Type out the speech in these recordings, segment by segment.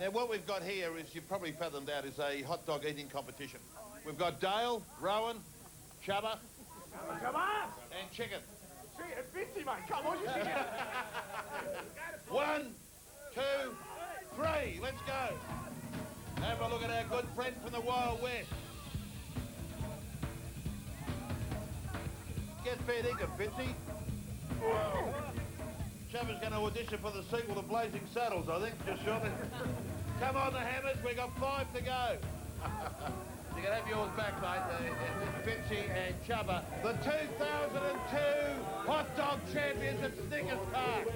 Now, what we've got here is, you've probably fathomed out, is a hot dog eating competition. We've got Dale, Rowan, Chubba, and Chicken. Chicken, Vincy, mate, come on, you chicken. 1, 2, 3, let's go. Have a look at our good friend from the Wild West. Get fair dinkum, Vincy. Chubba's going to audition for the sequel to Blazing Saddles, I think, just shortly. Come on, the Hammers, we've got 5 to go. You can have yours back, mate. Vincy and Chubba, the 2002 Hot Dog Champions at Snickers Park.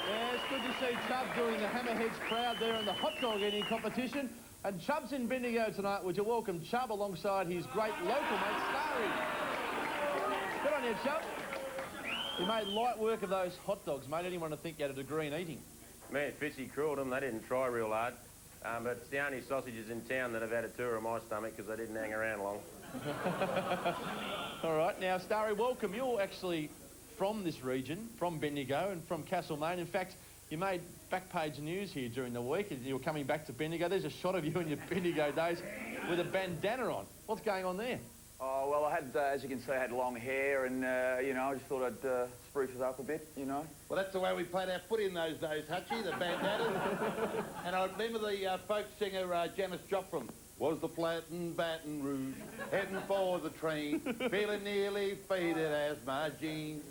Yeah, it's good to see Chubb doing the Hammerheads crowd there in the hot dog eating competition. And Chubb's in Bendigo tonight. Would you welcome Chubb alongside his great local mate, Starry. Good on you, Chubb. You made light work of those hot dogs, mate. Anyone would think you had a degree in eating. Man, Fitzy cruelled them. They didn't try real hard. But it's the only sausages in town that have had a tour of my stomach because they didn't hang around long. All right. Now, Starry, welcome. You're actually from this region, from Bendigo and from Castlemaine. In fact, you made back page news here during the week. You were coming back to Bendigo. There's a shot of you in your Bendigo days with a bandana on. What's going on there? Oh, well, I had, as you can see, I had long hair and, you know, I just thought I'd spruce it up a bit, you know. Well, that's the way we played our footy in those days, Hutchie, the bandanas. And I remember the folk singer Janice Joplin. Was the flattened Baton Rouge, heading for the train, feeling nearly faded as my jeans.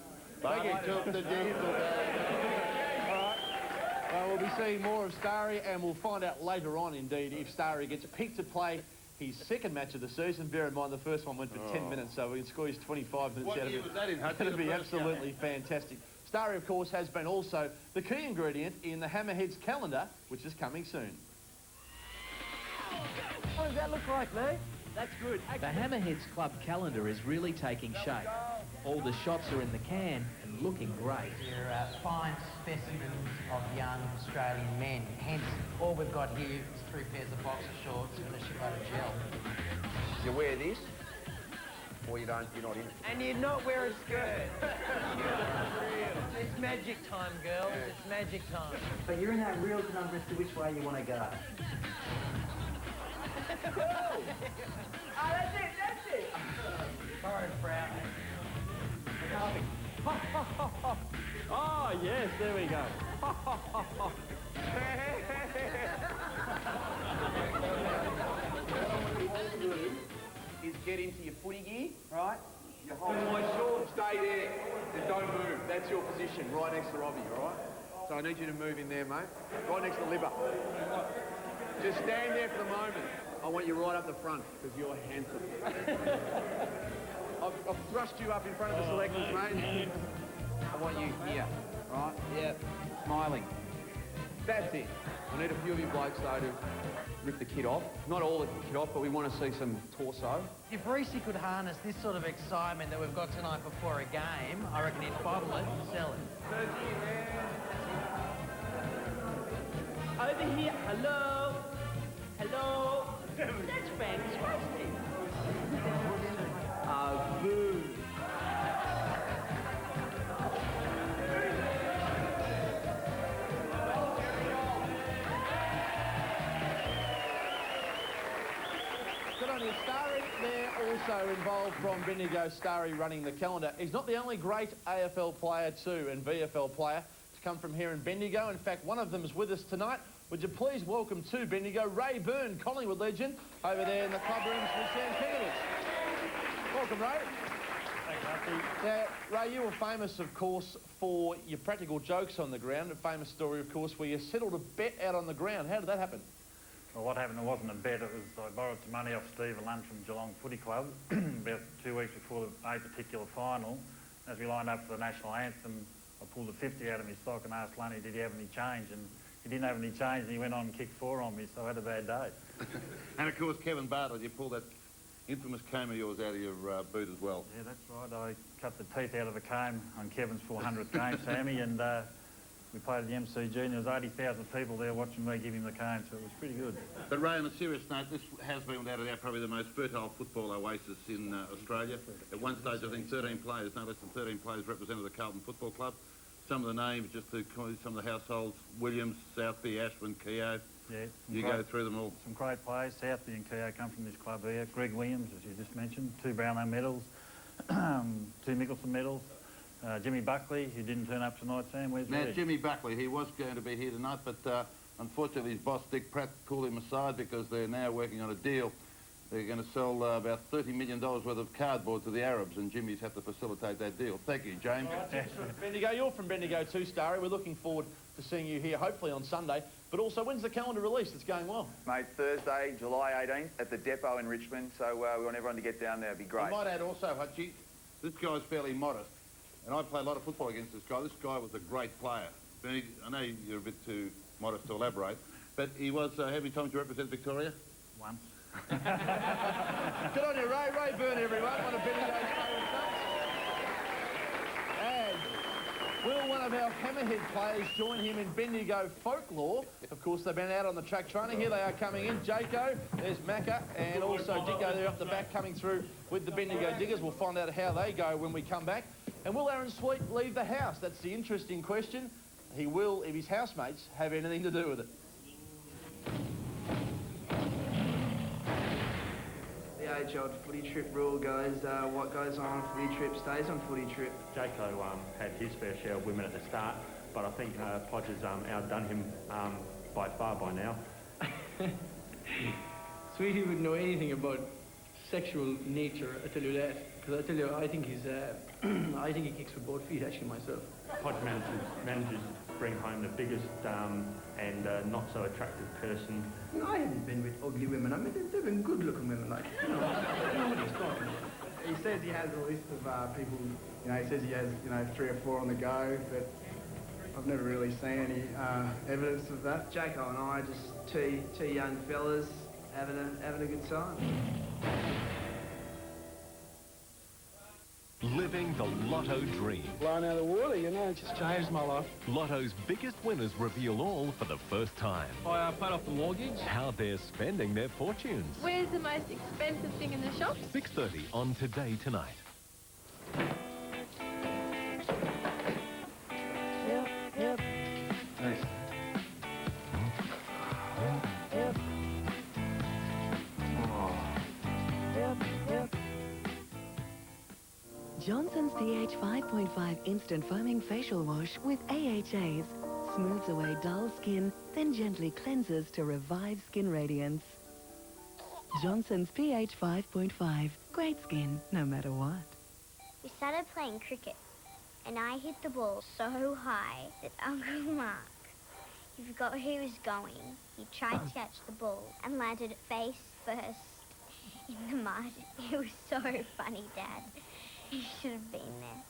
Buggy took the diesel down. All right. We'll be seeing more of Starry, and we'll find out later on, indeed, if Starry gets picked to play his second match of the season. Bear in mind, the first one went for 10 minutes, so we can squeeze 25 minutes out of it. What year was that in, Hutchie? It'll be absolutely fantastic. Starry, of course, has been also the key ingredient in the Hammerheads calendar, which is coming soon. What does that look like, mate? That's good. The Hammerheads Club calendar is really taking shape. All the shots are in the can and looking great. They're fine specimens of young Australian men. Hence, all we've got here is 3 pairs of boxer shorts and a shitload of gel. You wear this, or you don't, you're not in it. And you'd not wear a skirt. It's magic time, girls. It's magic time. But you're in that real conundrum as to which way you want to go. Oh, that's it. Sorry, Sprout. Oh, yes, there we go. Is get into your footy gear, right? You hold My shorts, stay there and don't move. That's your position, right next to Robbie, all right? So I need you to move in there, mate. Right next to Libba. Just stand there for the moment. I want you right up the front, because you're handsome. I've thrust you up in front of the selectors, mate. I want you here, right? Yeah. Smiling. That's it. I need a few of you blokes, though, to rip the kit off. Not all the kit off, but we want to see some torso. If Reece could harness this sort of excitement that we've got tonight before a game, I reckon he'd bottle it and sell it. Over here, hello. Hello. That's fantastic. Boo. Good on you, Starry. They're also involved from Bendigo, Starry running the calendar. He's not the only great AFL player too and VFL player to come from here in Bendigo. In fact, one of them is with us tonight. Would you please welcome to Bendigo, Ray Byrne, Collingwood legend, over there in the club rooms with Sam Kingovich. Welcome, Ray. Thanks, Archie. Now, Ray, you were famous, of course, for your practical jokes on the ground. A famous story, of course, where you settled a bet out on the ground. How did that happen? Well, what happened, it wasn't a bet. It was I borrowed some money off Steve at lunch from Geelong Footy Club about 2 weeks before a particular final. As we lined up for the national anthem, I pulled a 50 out of my sock and asked Lunny, did he have any change? And he didn't have any change, and he went on and kicked 4 on me, so I had a bad day. And, of course, Kevin Bartlett, you pulled that infamous comb of yours out of your boot as well. Yeah, that's right. I cut the teeth out of the comb on Kevin's 400th game, Sammy, and we played at the MCG, and there was 80,000 people there watching me give him the comb, so it was pretty good. But, Ray, on a serious note, this has been, without a doubt, probably the most fertile football oasis in Australia. At one stage, I think 13 players, no less than 13 players represented the Carlton Football Club. some of the names, just to some of the households: Williams, Southby, Ashwin, Keogh. Yeah. You go through them all. Some great players. Southby and Keogh come from this club here. Greg Williams, as you just mentioned, 2 Brownlow medals, 2 Mickelson medals. Jimmy Buckley, who didn't turn up tonight, Sam. Where's Now, he? Jimmy Buckley, he was going to be here tonight, but unfortunately his boss, Dick Pratt, pulled him aside because they're now working on a deal. They're going to sell about $30 million worth of cardboard to the Arabs, and Jimmy's had to facilitate that deal. Thank you, James. Bendigo, you're from Bendigo too, Starry. We're looking forward to seeing you here, hopefully on Sunday. But also, when's the calendar released? It's going well. Mate, Thursday, July 18th at the depot in Richmond, so we want everyone to get down there. It'd be great. I might add also, Hutchie, this guy's fairly modest, and I play a lot of football against this guy. This guy was a great player. I know you're a bit too modest to elaborate, but he was, how many times you represent Victoria? Once. Good on you, Ray. Ray Byrne, everyone. One of Bendigo's favourite sons. And will one of our Hammerhead players join him in Bendigo folklore? Of course, they've been out on the track training. Here they are coming in. Jaco, there's Macca, and also Dicko there up the back coming through with the Bendigo Diggers. We'll find out how they go when we come back. And will Aaron Sweet leave the house? That's the interesting question. He will if his housemates have anything to do with it. The age-old footy trip rule goes, what goes on footy trip stays on footy trip. Jaco had his fair share of women at the start, but I think Podger's outdone him by far by now. Sweetie wouldn't know anything about sexual nature, I tell you that. Because I tell you, I think he's, I think he kicks with both feet, actually, myself. Podger manages to bring home the biggest and not so attractive person. No, I haven't been with ugly women. I mean, they've been good-looking women, like, you know what he's talking about. He says he has a list of people, you know, he says he has, you know, 3 or 4 on the go, but I've never really seen any evidence of that. Jaco and I are just two young fellas having a good time. Living the Lotto dream. Blown out of the water, you know, it just changed my life. Lotto's biggest winners reveal all for the first time. I paid off the mortgage. How they're spending their fortunes. Where's the most expensive thing in the shop? 6:30 on Today Tonight. Yep. Nice. Yep. Johnson's pH 5.5 Instant Foaming Facial Wash with AHAs smooths away dull skin, then gently cleanses to revive skin radiance. Johnson's pH 5.5. Great skin, no matter what. We started playing cricket, and I hit the ball so high that Uncle Mark, he forgot where he was going. He tried to catch the ball and landed face first in the mud. It was so funny, Dad. You should have been there.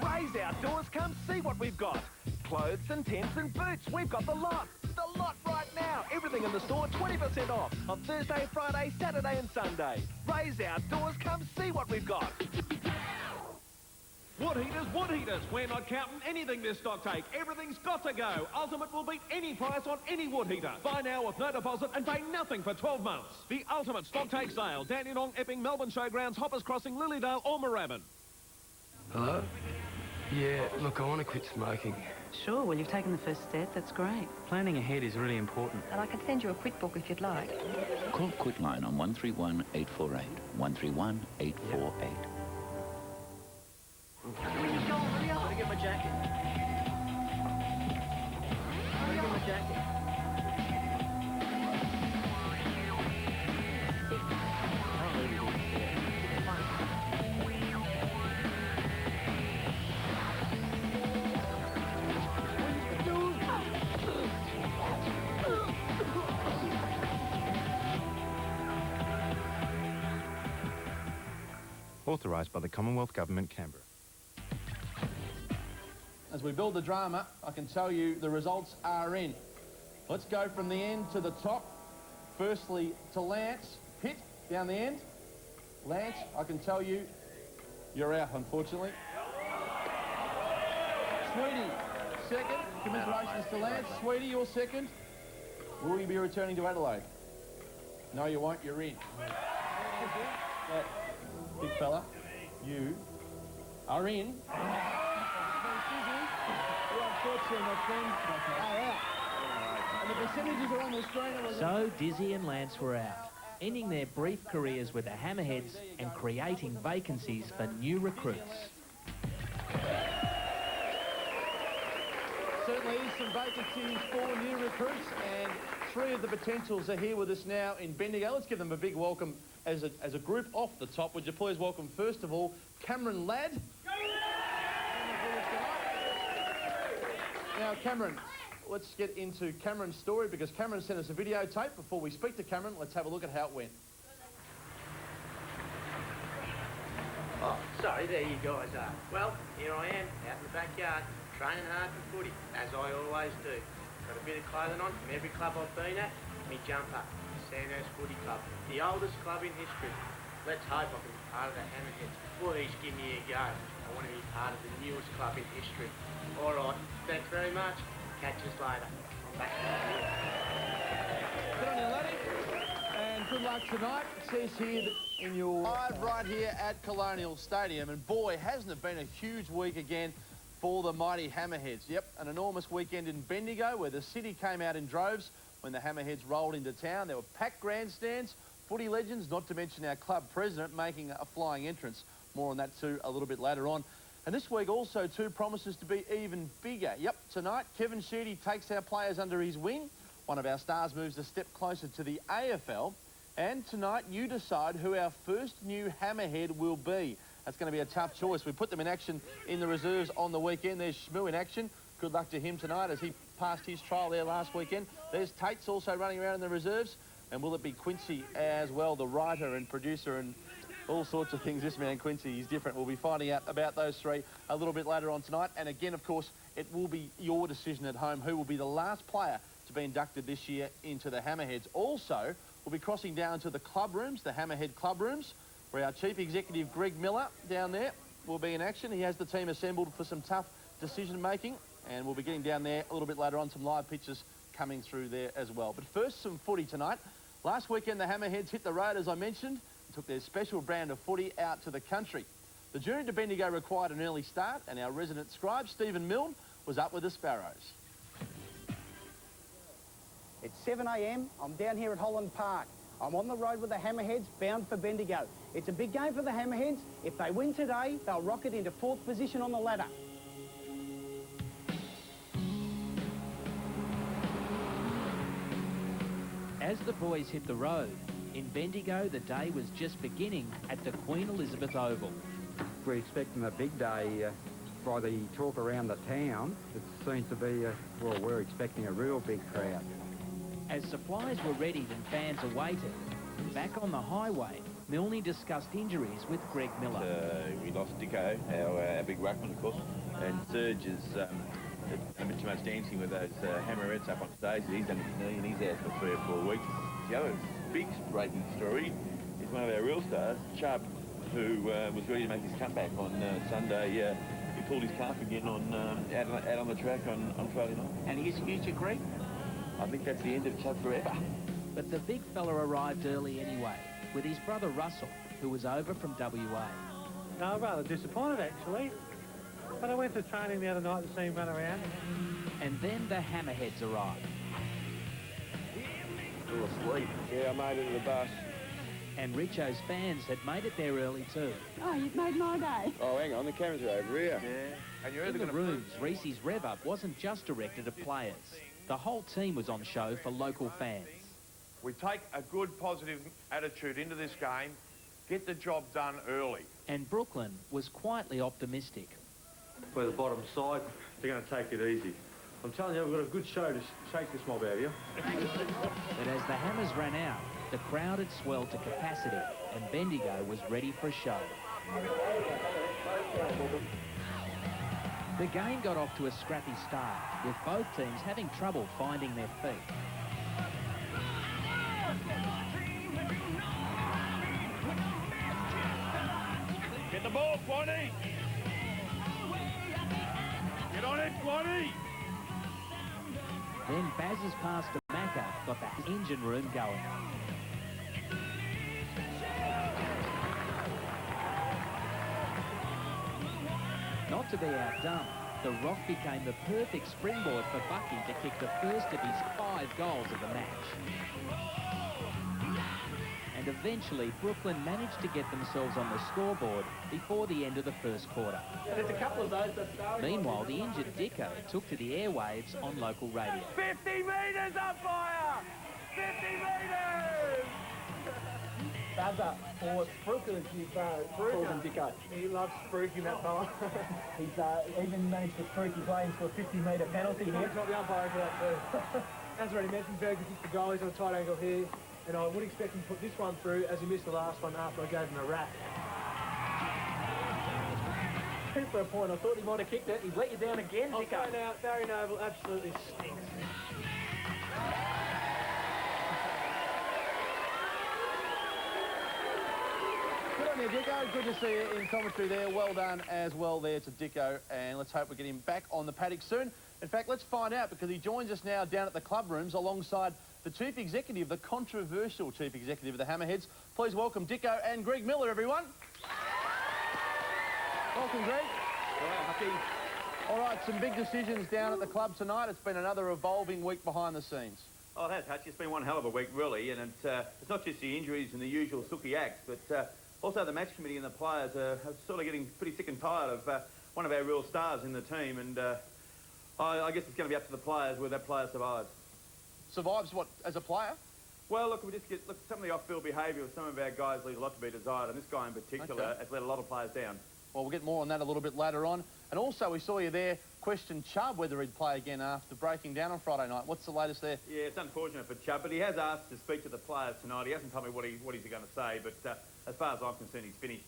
Ray's Outdoors, come see what we've got. Clothes and tents and boots, we've got the lot. The lot right now. Everything in the store 20% off on Thursday, Friday, Saturday and Sunday. Ray's Outdoors, come see what we've got. Wood heaters. We're not counting anything this stock take. Everything's got to go. Ultimate will beat any price on any wood heater. Buy now with no deposit and pay nothing for 12 months. The ultimate stock take sale. Dandenong, Epping, Melbourne Showgrounds, Hoppers Crossing, Lilydale or Moorabbin. Hello? Yeah, look, I want to quit smoking. Sure, well, you've taken the first step. That's great. Planning ahead is really important. And I can send you a quit book if you'd like. Call Quitline on 131 848. 131 848. Hurry up. Gotta get my jacket. Gotta get my jacket. Authorised by the Commonwealth Government, Canberra. As we build the drama, I can tell you the results are in. Let's go from the end to the top. Firstly, to Lance. Pitt, down the end. Lance, I can tell you, you're out, unfortunately. second. Commiserations to Lance. Sweetie, you're second. Will you be returning to Adelaide? No, you won't. You're in. Big fella, you are in. And the percentages are on the screen. So Dizzy and Lance were out, ending their brief careers with the Hammerheads and creating vacancies for new recruits. Certainly is some vacancies for new recruits, and 3 of the potentials are here with us now in Bendigo. Let's give them a big welcome as a group off the top. Would you please welcome, first of all, Cameron Ladd. Now, Cameron, let's get into Cameron's story, because Cameron sent us a videotape. Before we speak to Cameron, let's have a look at how it went. Oh, sorry, there you guys are. Well, here I am, out in the backyard, training hard for footy, as I always do. Got a bit of clothing on from every club I've been at. Me jumper, Sandhurst Footy Club, the oldest club in history. Let's hope I can be part of the Hammerheads. Please give me a go. I want to be part of the newest club in history. All right, thanks very much. Catch us later. I'm back to the Good on you, laddie. And good luck tonight. It says here that in your live right here at Colonial Stadium. And boy, hasn't it been a huge week again for the mighty Hammerheads. Yep, an enormous weekend in Bendigo where the city came out in droves when the Hammerheads rolled into town. There were packed grandstands, footy legends, not to mention our club president making a flying entrance. More on that too a little bit later on. And this week also too promises to be even bigger. Yep, tonight Kevin Sheedy takes our players under his wing. One of our stars moves a step closer to the AFL. And tonight you decide who our first new Hammerhead will be. That's going to be a tough choice. We put them in action in the reserves on the weekend. There's Shmoo in action. Good luck to him tonight as he passed his trial there last weekend. There's Tate's also running around in the reserves. And will it be Quincy as well, the writer and producer and all sorts of things? This man, Quincy, he's different. We'll be finding out about those 3 a little bit later on tonight. And again, of course, it will be your decision at home who will be the last player to be inducted this year into the Hammerheads. Also, we'll be crossing down to the club rooms, the Hammerhead club rooms, where our Chief Executive, Greg Miller, down there, will be in action. He has the team assembled for some tough decision-making, and we'll be getting down there a little bit later on, some live pictures coming through there as well. But first, some footy tonight. Last weekend, the Hammerheads hit the road, as I mentioned, and took their special brand of footy out to the country. The journey to Bendigo required an early start, and our resident scribe, Stephen Milne, was up with the Sparrows. It's 7 a.m. I'm down here at Holland Park. I'm on the road with the Hammerheads, bound for Bendigo. It's a big game for the Hammerheads. If they win today, they'll rocket into 4th position on the ladder. As the boys hit the road, in Bendigo the day was just beginning at the Queen Elizabeth Oval. We're expecting a big day by the talk around the town. It seems to be, well, we're expecting a real big crowd. As supplies were readied and fans awaited, back on the highway, Milne discussed injuries with Greg Miller. We lost Dicko, our big ruckman, of course, and Serge is a bit too much dancing with those Hammerheads up on stage. He's done his knee and he's out for 3 or 4 weeks. The other big breaking story is one of our real stars, Chubb, who was ready to make his comeback on Sunday. He pulled his calf again on out on the track on Friday night. And his future, Greg? I think that's the end of Chubb forever. But the big fella arrived early anyway, with his brother Russell, who was over from WA. No, I'm rather disappointed, actually. But I went to training the other night to see him run around. And then the Hammerheads arrived. Still asleep. Yeah, I made it to the bus. And Richo's fans had made it there early too. Oh, you've made my day. Oh, hang on, the cameras are over here. Yeah. And you're in the rooms, Reese's rev-up wasn't just directed at players. The whole team was on show for local fans. We take a good, positive attitude into this game, get the job done early. And Brooklyn was quietly optimistic. We're the bottom side, they're going to take it easy. I'm telling you, we've got a good show to shake this mob out of you. But as the Hammers ran out, the crowd had swelled to capacity, and Bendigo was ready for a show. The game got off to a scrappy start, with both teams having trouble finding their feet. Get the ball, Quanny! Get on it, Quanny! Then Baz's pass to Macca got that engine room going. Not to be outdone, the rock became the perfect springboard for Bucky to kick the first of his 5 goals of the match. And eventually, Brooklyn managed to get themselves on the scoreboard before the end of the first quarter. There's a couple of those that started. Meanwhile, the injured Dicko took to the airwaves on local radio. 50 metres up fire! 50 metres! Bazza, or Spruker, as you call him, Dicko. He loves spruiking that fella. He's even managed to spruik his way into a 50-metre penalty here. He's not the umpire for that too. As already mentioned, Fergus hits the goal. He's on a tight angle here. And I would expect him to put this one through as he missed the last one after I gave him a wrap. For a point, I thought he might have kicked it. He's let you down again, I'll Dicko. say now, Barry Noble absolutely stinks. Good on you, Dicko. Good to see you in commentary there. Well done as well there to Dicko. And let's hope we get him back on the paddock soon. In fact, let's find out because he joins us now down at the club rooms alongside the chief executive, the controversial chief executive of the Hammerheads. Please welcome Dicko and Greg Miller, everyone. Welcome, Greg. All right, some big decisions down at the club tonight. It's been another evolving week behind the scenes. Oh, it has, Hutch. It's been one hell of a week, really, and it's not just the injuries and the usual sooky acts, but also the match committee and the players are sort of getting pretty sick and tired of one of our real stars in the team, and I guess it's going to be up to the players whether that player survives. Survives what, as a player? Well, look, some of the off-field behaviour of some of our guys leaves a lot to be desired, and this guy in particular has let a lot of players down. Well, we'll get more on that a little bit later on. And also, we saw you there question Chubb whether he'd play again after breaking down on Friday night. What's the latest there? Yeah, it's unfortunate for Chubb, but he has asked to speak to the players tonight. He hasn't told me what he's going to say, but as far as I'm concerned, he's finished.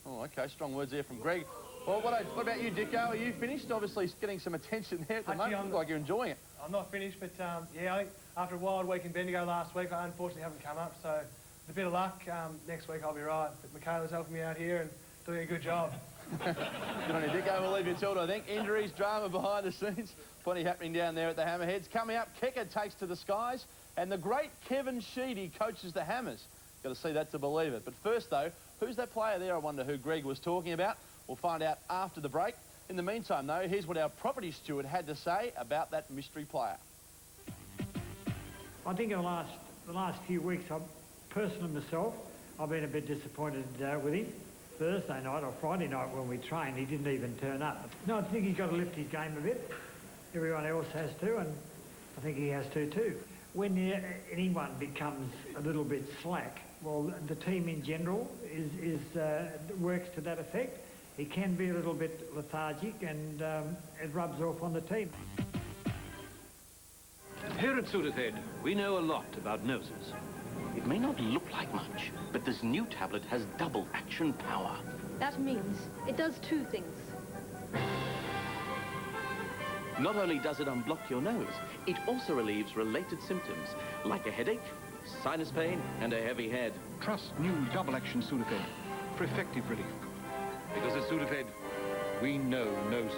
Oh, OK. Strong words there from Greg. Well, what about you, Dicko? Are you finished? Obviously, getting some attention there at the moment. Looks like you're enjoying it. I'm not finished, but yeah, I think after a wild week in Bendigo last week, I unfortunately haven't come up. So with a bit of luck, next week I'll be right. But Michaela's helping me out here and doing a good job. Good on you, Dicko. We'll leave you to it, I think. Injuries, drama behind the scenes. Plenty happening down there at the Hammerheads. Coming up, Kicker takes to the skies. And the great Kevin Sheedy coaches the Hammers. Got to see that to believe it. But first, though, who's that player there? I wonder who Greg was talking about. We'll find out after the break. In the meantime, though, here's what our property steward had to say about that mystery player. I think in the last few weeks, personally myself, I've been a bit disappointed with him. Thursday night or Friday night when we trained, he didn't even turn up. No, I think he's got to lift his game a bit. Everyone else has to, and I think he has to too. When anyone becomes a little bit slack, well, the team in general works to that effect. He can be a little bit lethargic, and it rubs off on the team. Here at Sudafed, we know a lot about noses. It may not look like much, but this new tablet has double action power. That means it does 2 things. Not only does it unblock your nose, it also relieves related symptoms, like a headache, sinus pain, and a heavy head. Trust new double-action Sudafed for effective relief. Because at Sudafed, we know noses.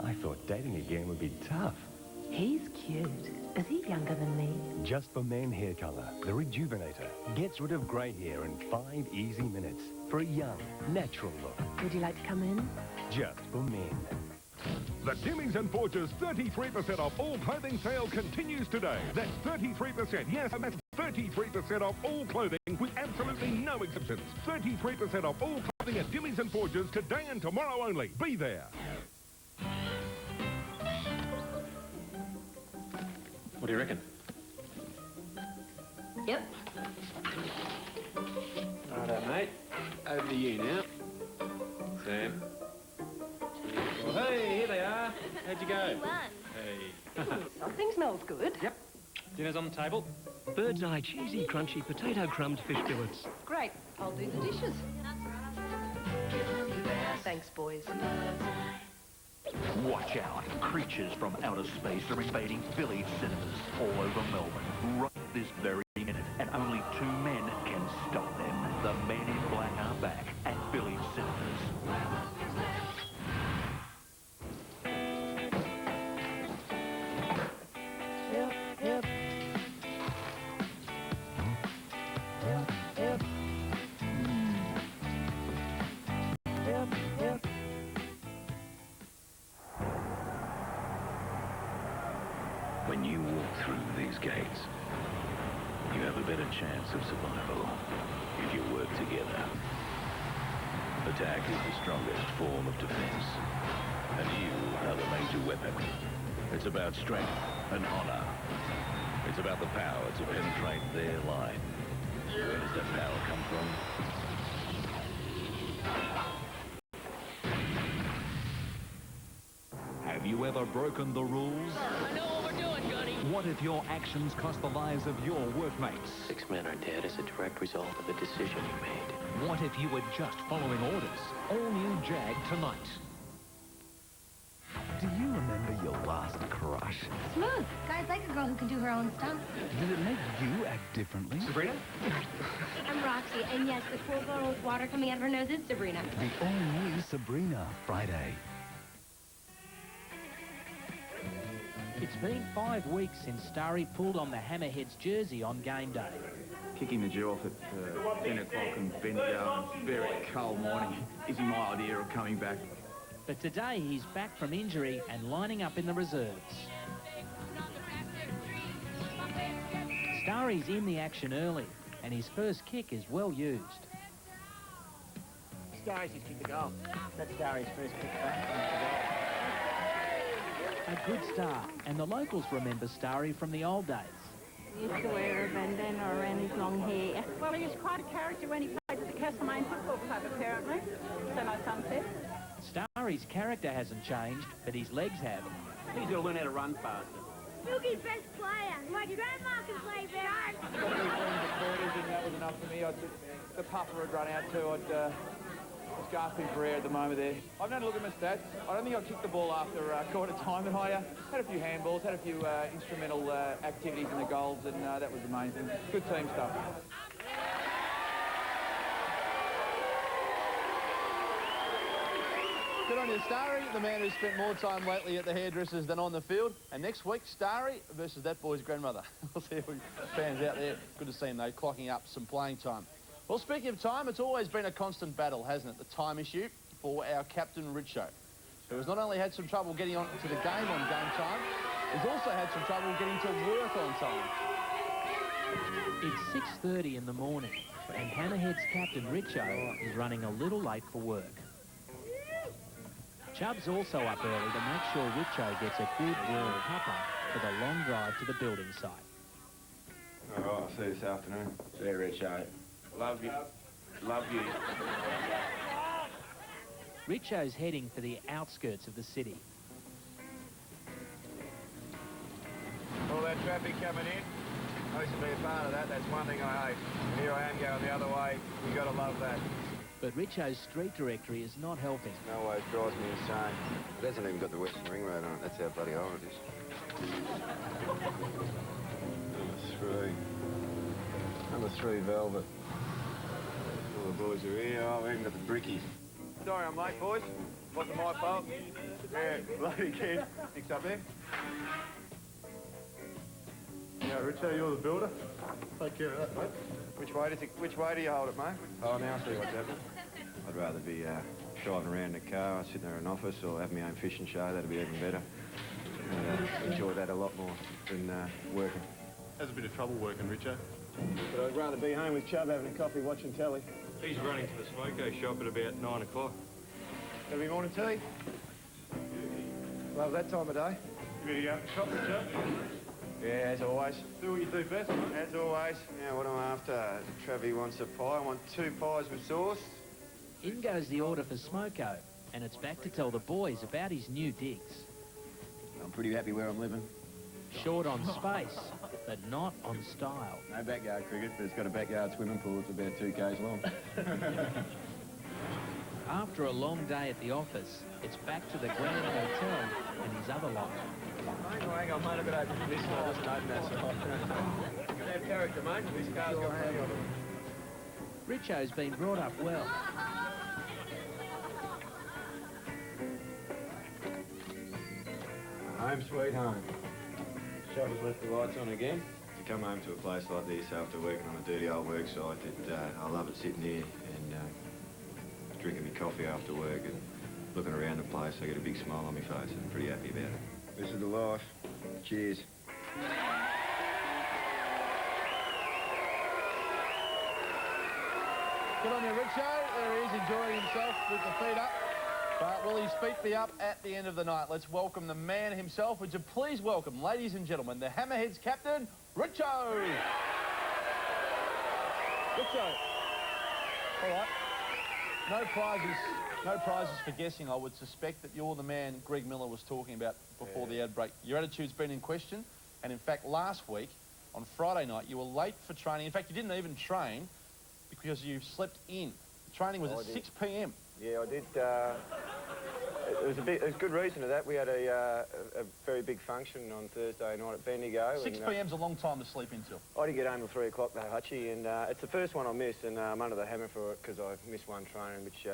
I thought dating again would be tough. He's cute. Is he younger than me? Just for men hair color, the Rejuvenator gets rid of grey hair in 5 easy minutes for a young, natural look. Would you like to come in? Just for men. The Jimmy's and Forge's 33% off all clothing sale continues today. That's 33%. Yes, and that's 33% off all clothing with absolutely no exceptions. 33% off all clothing at Jimmy's and Forge's today and tomorrow only. Be there. What do you reckon? Yep. Righto, mate. Over to you now. Sam. Well, hey, here they are. How'd you go? You won. Hey. Something smells good. Yep. Dinner's on the table. Bird's eye cheesy, crunchy, potato crumbed fish billets. Great. I'll do the dishes. Thanks, boys. Watch out. Creatures from outer space are invading village cinemas all over Melbourne right this very minute, and only 2 men can stop them. The Men in Black are back at village cinemas. Yep. When you walk through these gates, you have a better chance of survival if you work together. Attack is the strongest form of defense, and you are the major weapon. It's about strength and honor. It's about the power to penetrate their line. Where does that power come from? Have you ever broken the rules? I know what we're doing, Gunny. What if your actions cost the lives of your workmates? 6 men are dead as a direct result of a decision you made. What if you were just following orders? All new Jag tonight. Do you remember your last crush? Smooth. Guys like a girl who can do her own stuff. Did it make you act differently? Sabrina? I'm Roxy, and yes, the poor girl with water coming out of her nose is Sabrina. The all-new Sabrina, Friday. It's been 5 weeks since Starry pulled on the Hammerheads jersey on game day. Kicking the dew off at 10 o'clock in Bendigo on a very cold morning isn't my idea of coming back. But today he's back from injury and lining up in the reserves. Starry's in the action early, and his first kick is well used. Starry's just kicked the goal. That's Starry's first kick back. A good start, and the locals remember Starry from the old days. He used to wear a bandana around his long hair. Well, he was quite a character when he played at the Castlemaine Football Club, apparently. So my son said. Starry's character hasn't changed, but his legs have. He's got to learn how to run faster. Milky's best player. My grandma can play better. And that was enough for me. The puffer had run out too. I was gasping for air at the moment there. I've had a look at my stats. I don't think I kicked the ball after quarter time, but I had a few handballs, had a few instrumental activities in the goals, and that was amazing. Good team stuff. Good on you, Starry, the man who's spent more time lately at the hairdressers than on the field. And next week, Starry versus that boy's grandmother. We'll see who fans out there. Good to see him, though, clocking up some playing time. Well, speaking of time, it's always been a constant battle, hasn't it? The time issue for our captain, Richo, who has not only had some trouble getting on to the game on game time, he's also had some trouble getting to work on time. It's 6:30 in the morning, and Hammerheads captain Richo is running a little late for work. Chubb's also up early to make sure Richo gets a good warm cuppa for the long drive to the building site. All right, I'll see you this afternoon. See you, Richo. Love you. Love you. Richo's heading for the outskirts of the city. All that traffic coming in, I used to be a part of that. That's one thing I hate. And here I am going the other way. You got to love that. But Richo's street directory is not helping. No way, it drives me insane. It hasn't even got the Western Ring Road on it. That's how bloody old it is. Number 3 Velvet. All the boys are here. Oh, we even got the brickies. Sorry I'm late, boys. Wasn't my fault. Yeah, bloody kid. Mix up there. Yeah, Richo, you're the builder. Take care of that, mate. Which way do you hold it, mate? Oh, now I see what's happening. I'd rather be driving around in a car, sitting there in an office, or have my own fishing show. That'd be even better. I'd enjoy that a lot more than working. Has a bit of trouble working, Richo. But I'd rather be home with Chubb having a coffee, watching telly. He's running to the smoko shop at about 9 o'clock. Gonna be morning tea? Love that time of day. You ready to go up the shop, Richo? Yeah, as always. Do what you do best, mate. As always. Yeah, what am I after? Travie wants a pie. I want 2 pies with sauce. In goes the order for Smoko, and it's back to tell the boys about his new digs. I'm pretty happy where I'm living. Short on space, but not on style. No backyard cricket, but it's got a backyard swimming pool. It's about 2 k's long. After a long day at the office, it's back to the Grand Hotel and his other life. Hang on, mate, I've got to open this one. It doesn't open that side. You have character, mate. This car's got hang on. Richo's been brought up well. Home sweet home. Shutters left the lights on again. To come home to a place like this after working on a dirty old work site, I love it sitting here and drinking my coffee after work and looking around the place. I get a big smile on my face. I'm pretty happy about it. This is the life. Cheers. Good on you, Richo. There he is, enjoying himself with the feet up. But will his feet be up at the end of the night? Let's welcome the man himself. Would you please welcome, ladies and gentlemen, the Hammerheads captain, Richo. Richo. All right. No prizes for guessing. I would suspect that you're the man Greg Miller was talking about before the ad break. Your attitude's been in question. And in fact, last week, on Friday night, you were late for training. In fact, you didn't even train because you slept in. Training was at 6 p.m. Yeah, I did. It was good reason to that. We had a very big function on Thursday night at Bendigo. 6 p.m.'s a long time to sleep until. I did get home at 3 o'clock though, Hutchie, and it's the first one I missed, and I'm under the hammer for it because I missed one training, which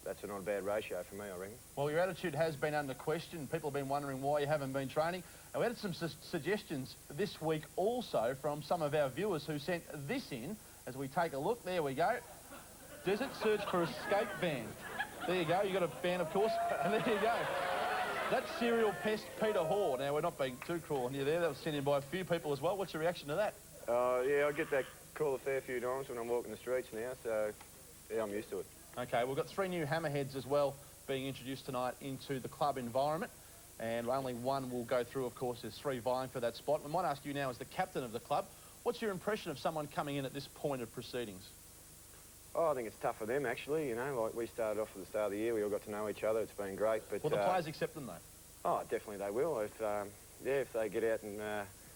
that's not a bad ratio for me, I reckon. Well, your attitude has been under question. People have been wondering why you haven't been training. And we had some suggestions this week also from some of our viewers who sent this in as we take a look. There we go. Desert search for escape van. There you go. You got a van, of course, and there you go. That's serial pest Peter Hoare. Now, we're not being too cruel on you there. That was sent in by a few people as well. What's your reaction to that? Yeah, I get that call a fair few times when I'm walking the streets now, so yeah, I'm used to it. Okay, we've got 3 new Hammerheads as well being introduced tonight into the club environment, and only one will go through, of course. There's 3 vying for that spot. We might ask you now as the captain of the club, what's your impression of someone coming in at this point of proceedings? Oh, I think it's tough for them, actually, you know. Like, we started off at the start of the year, we all got to know each other. It's been great, but... Will the players accept them, though? Oh, definitely they will. If they get out and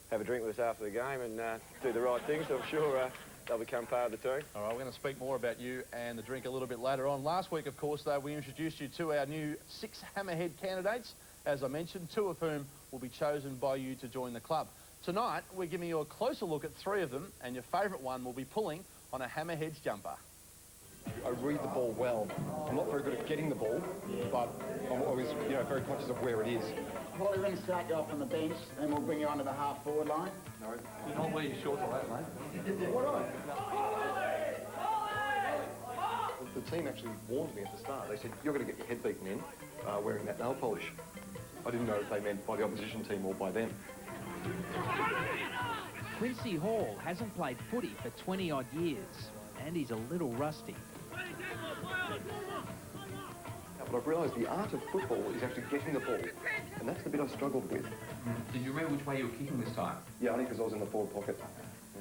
have a drink with us after the game and do the right things, I'm sure they'll become part of the team. All right, we're going to speak more about you and the drink a little bit later on. Last week, of course, though, we introduced you to our new 6 Hammerhead candidates, as I mentioned, 2 of whom will be chosen by you to join the club. Tonight, we're giving you a closer look at 3 of them, and your favourite one will be pulling on a Hammerheads jumper. I read the ball well. I'm not very good at getting the ball, but I'm always, very conscious of where it is. Well, we're going to start you off on the bench, and we'll bring you onto the half-forward line. No, you don't wear your shorts like that, mate. What The team actually warned me at the start. They said, you're going to get your head beaten in wearing that nail polish. I didn't know if they meant by the opposition team or by them. Quincy Hall hasn't played footy for 20-odd years, and he's a little rusty. But I've realised the art of football is actually getting the ball, and that's the bit I struggled with. Did you remember which way you were kicking this time? Yeah, only because I was in the forward pocket.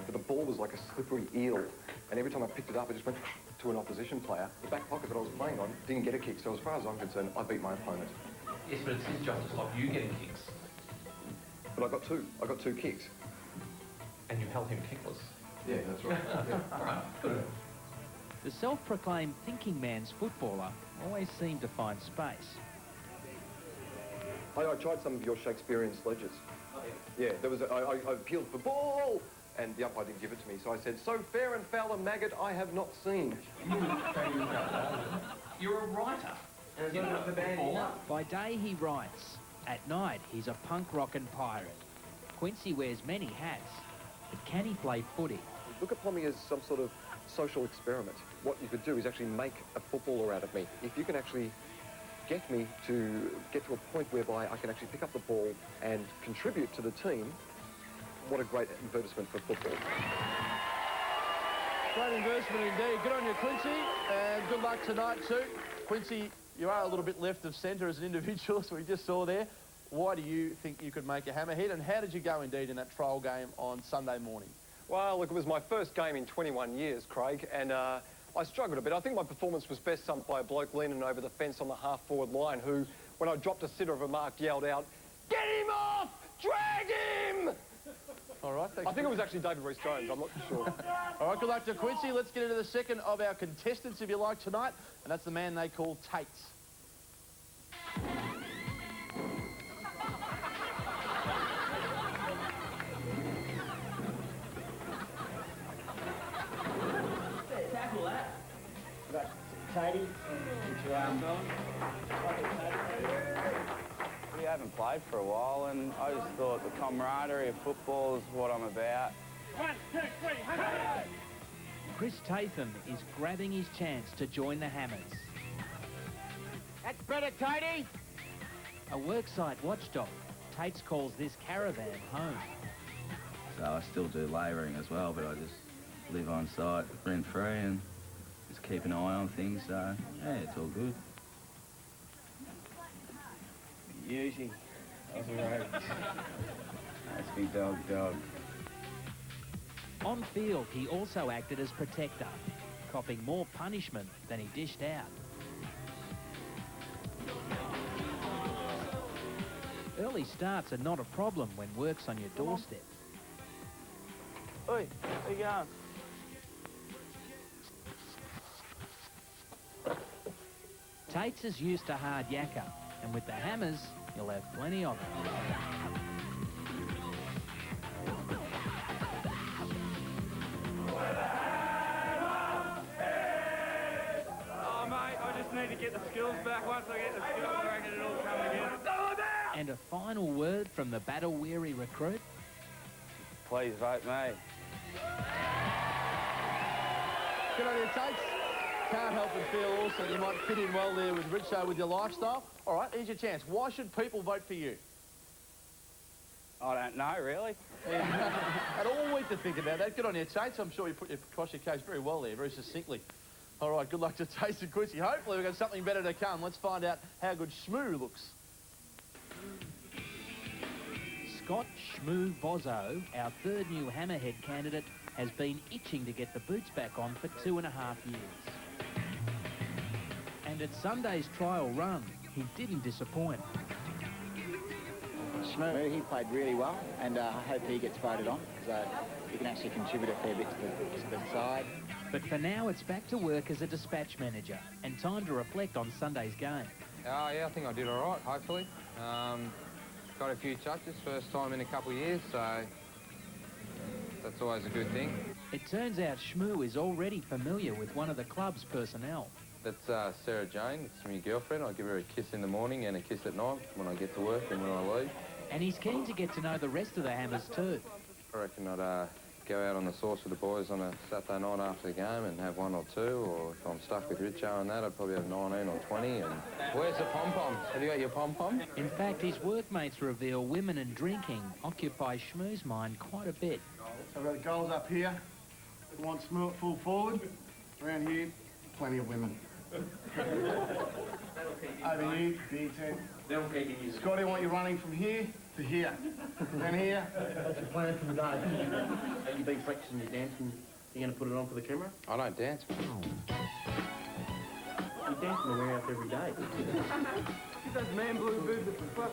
But the ball was like a slippery eel, and every time I picked it up, it just went to an opposition player. The back pocket that I was playing on didn't get a kick, so as far as I'm concerned, I beat my opponent. Yes, but it's his job to stop you getting kicks. But I got 2. I got 2 kicks. And you held him kickless. Yeah, that's right. All right, good. The self-proclaimed thinking man's footballer always seemed to find space. I tried some of your Shakespearean sledges. Yeah, there was I appealed for ball, and the umpire didn't give it to me, so I said, so fair and foul a maggot I have not seen. You're a writer. By day he writes, at night he's a punk rockin' pirate. Quincy wears many hats, but can he play footy? Look upon me as some sort of social experiment. What you could do is actually make a footballer out of me. If you can actually get me to get to a point whereby I can actually pick up the ball and contribute to the team, what a great advertisement for football. Great investment indeed. Good on you, Quincy, and good luck tonight too. Quincy, you are a little bit left of centre as an individual, so we just saw there. Why do you think you could make a Hammerhead, and how did you go indeed in that trial game on Sunday morning? Well, look, it was my first game in 21 years, Craig, and I struggled a bit. I think my performance was best summed by a bloke leaning over the fence on the half-forward line who, when I dropped a sitter of a mark, yelled out, Get him off! Drag him! All right, thanks. I think it was actually David Rees-Jones, I'm not sure. All right, good luck to Quincy. Let's get into the second of our contestants, if you like, tonight, and that's the man they call Tates. Tackle that. Got Tatey, which We haven't played for a while, and I just thought the camaraderie of football is what I'm about. 1, 2, 3, Hammerheads! Chris Tatham is grabbing his chance to join the Hammers. That's better, Tatey. A worksite watchdog, Tates calls this caravan home. So I still do labouring as well, but I just live on site rent-free and just keep an eye on things, so yeah, it's all good. Usually, that's right. That's big dog. On field, he also acted as protector, copping more punishment than he dished out. Early starts are not a problem when work's on your doorstep. Oi, where you going? Tates is used to hard yakka, and with the Hammers, you'll have plenty of it. Oh, mate, I just need to get the skills back. Once I get the skills, I reckon it'll come again. And a final word from the battle-weary recruit. Please vote me. Good on you, Tates. Can't help but feel also that you might fit in well there with Richo with your lifestyle. All right, here's your chance. Why should people vote for you? I don't know, really. Had all week to think about that. Good on you, Tates. I'm sure you put across your case very well there, very succinctly. All right, good luck to Tates and Quincy. Hopefully we've got something better to come. Let's find out how good Shmoo looks. Scott Shmoo Bozo, our third new Hammerhead candidate, has been itching to get the boots back on for 2.5 years. And at Sunday's trial run, he didn't disappoint. Shmoo, he played really well, and I hope he gets voted on, because he can actually contribute a fair bit to the side. But for now, it's back to work as a dispatch manager, and time to reflect on Sunday's game. Yeah, I think I did all right, hopefully. Got a few touches, first time in a couple of years, so that's always a good thing. It turns out Shmoo is already familiar with one of the club's personnel. That's Sarah Jane, it's my girlfriend. I give her a kiss in the morning and a kiss at night when I get to work and when I leave. And he's keen to get to know the rest of the Hammers too. I reckon I'd go out on the sauce with the boys on a Saturday night after the game and have 1 or 2, or if I'm stuck with Richo and that, I'd probably have 19 or 20. And where's the pom-poms? Have you got your pom-pom? In fact, his workmates reveal women and drinking occupy Shmoo's mind quite a bit. So I've got the goals up here. We want Shmoo at full forward. Around here, plenty of women. Over here, D10. Scotty, I want you running from here to here. Then here. What's your plan for the day? Have you been practicing your dancing? You going to put it on for the camera? I don't dance. You dance in the warehouse every day. Those man blue boots at the fuck.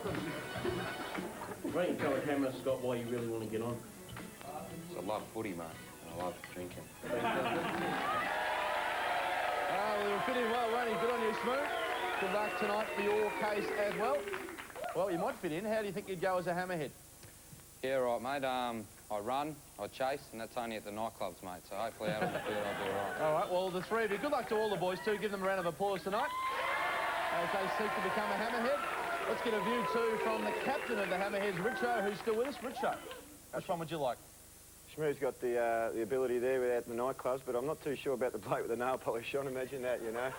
Why don't you tell the camera, Scott, why you really want to get on? I love footy, mate, and I love drinking. Well, you'll fit in well, won't you? Good on you, Shmoo. Good luck tonight for your case as well. Well, you might fit in. How do you think you'd go as a Hammerhead? Yeah, right, mate. I run, I chase, and that's only at the nightclubs, mate. So hopefully out on the field I'll do all right. All right, well, the three of you, good luck to all the boys too. Give them a round of applause tonight as they seek to become a Hammerhead. Let's get a view too from the captain of the Hammerheads, Richo, who's still with us. Richo, which one would you like? Shmoo's got the ability there without the nightclubs, but I'm not too sure about the bloke with the nail polish on. Imagine that, you know.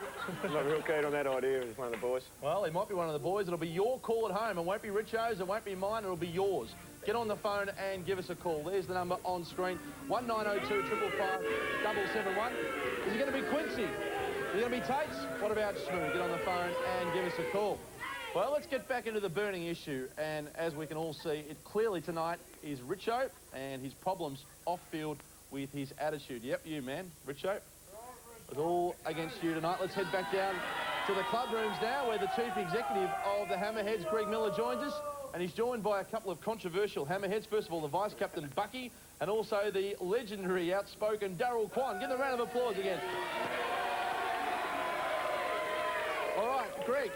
I'm not real keen on that idea as one of the boys. Well, he might be one of the boys. It'll be your call at home. It won't be Richo's, it won't be mine, it'll be yours. Get on the phone and give us a call. There's the number on screen, 1902 555 771. Is it going to be Quincy? Is it going to be Tates? What about Shmoo? Get on the phone and give us a call. Well, let's get back into the burning issue, and as we can all see, it clearly tonight is Richo and his problems off-field with his attitude. Yep, you, man. Richo, it's all against you tonight. Let's head back down to the club rooms now, where the chief executive of the Hammerheads, Greg Miller, joins us. And he's joined by a couple of controversial Hammerheads. First of all, the vice-captain, Bucky, and also the legendary, outspoken Darryl Kwan. Give them a round of applause again. All right, Greg.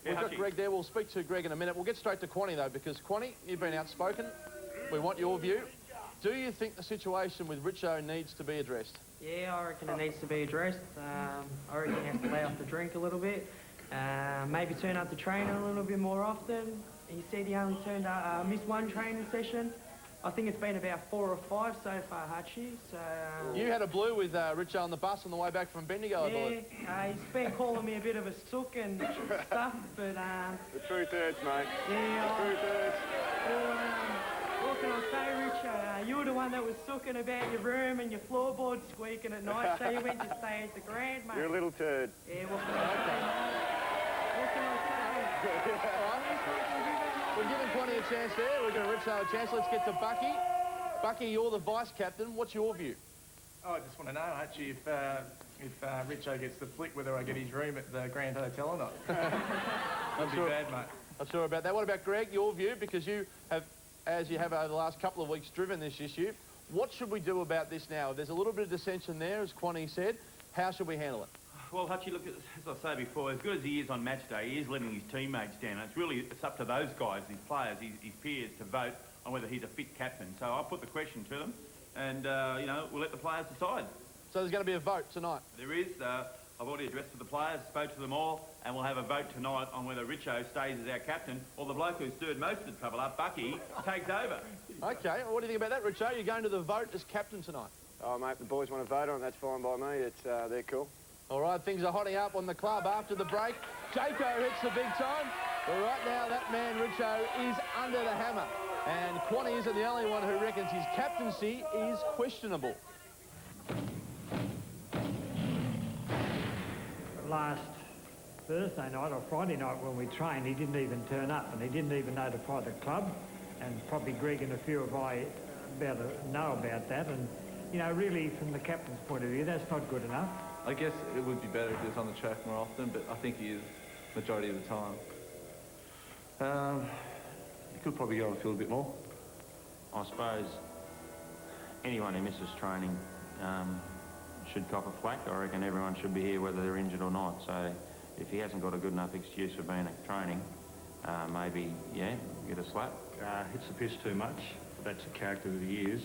We've got Greg there. We'll speak to Greg in a minute. We'll get straight to Quanny, though, because, Quanny, you've been outspoken. We want your view. Do you think the situation with Richo needs to be addressed? Yeah, I reckon it needs to be addressed. I reckon he has to lay off the drink a little bit. Maybe turn up to training a little bit more often. He said he only missed one training session. I think it's been about 4 or 5 so far, Hutchie. So, you had a blue with Richo on the bus on the way back from Bendigo, I believe. Yeah, he's been calling me a bit of a sook and stuff, but... the truth hurts, mate. Yeah, the truth hurts. Well, what can I say, Richo? You were the one that was sooking about your room and your floorboard squeaking at night, so you went to stay at the Grand, mate. You're a little turd. Yeah, what can I say, mate? What can I say? We're giving Quanny a chance there. We're going to Richo a chance. Let's get to Bucky. Bucky, you're the vice-captain. What's your view? Oh, I just want to know, actually, if Richo gets the flick, whether I get his room at the Grand Hotel or not. That'd be bad, mate. Not sure about that. What about Greg, your view? Because you have, as you have over the last couple of weeks, driven this issue. What should we do about this now? There's a little bit of dissension there, as Quanny said. How should we handle it? Well, Hutchie, look, as I say before, as good as he is on match day, he is letting his teammates down. It's up to those guys, his players, his peers, to vote on whether he's a fit captain. So I'll put the question to them, and, you know, we'll let the players decide. So there's going to be a vote tonight? There is. I've already addressed to the players, spoke to them all, and we'll have a vote tonight on whether Richo stays as our captain, or the bloke who's stirred most of the trouble up, Bucky, takes over. OK, well, what do you think about that, Richo? You're going to the vote as captain tonight? Oh, mate, the boys want to vote on it. That's fine by me. They're cool. All right, things are hotting up on the club after the break. Jaco hits the big time. But right now, that man, Richo, is under the hammer. And Quanny isn't the only one who reckons his captaincy is questionable. Last Thursday night or Friday night when we trained, he didn't even turn up, and he didn't even notify the club. And probably Greg and a few of I know about that. And, you know, really, from the captain's point of view, that's not good enough. I guess it would be better if he was on the track more often, but I think he is majority of the time. He could probably go on the field a bit more. I suppose anyone who misses training should cop a flack. I reckon everyone should be here whether they're injured or not. So if he hasn't got a good enough excuse for being at training, maybe, yeah, get a slap. Hits the piss too much. That's the character that he is.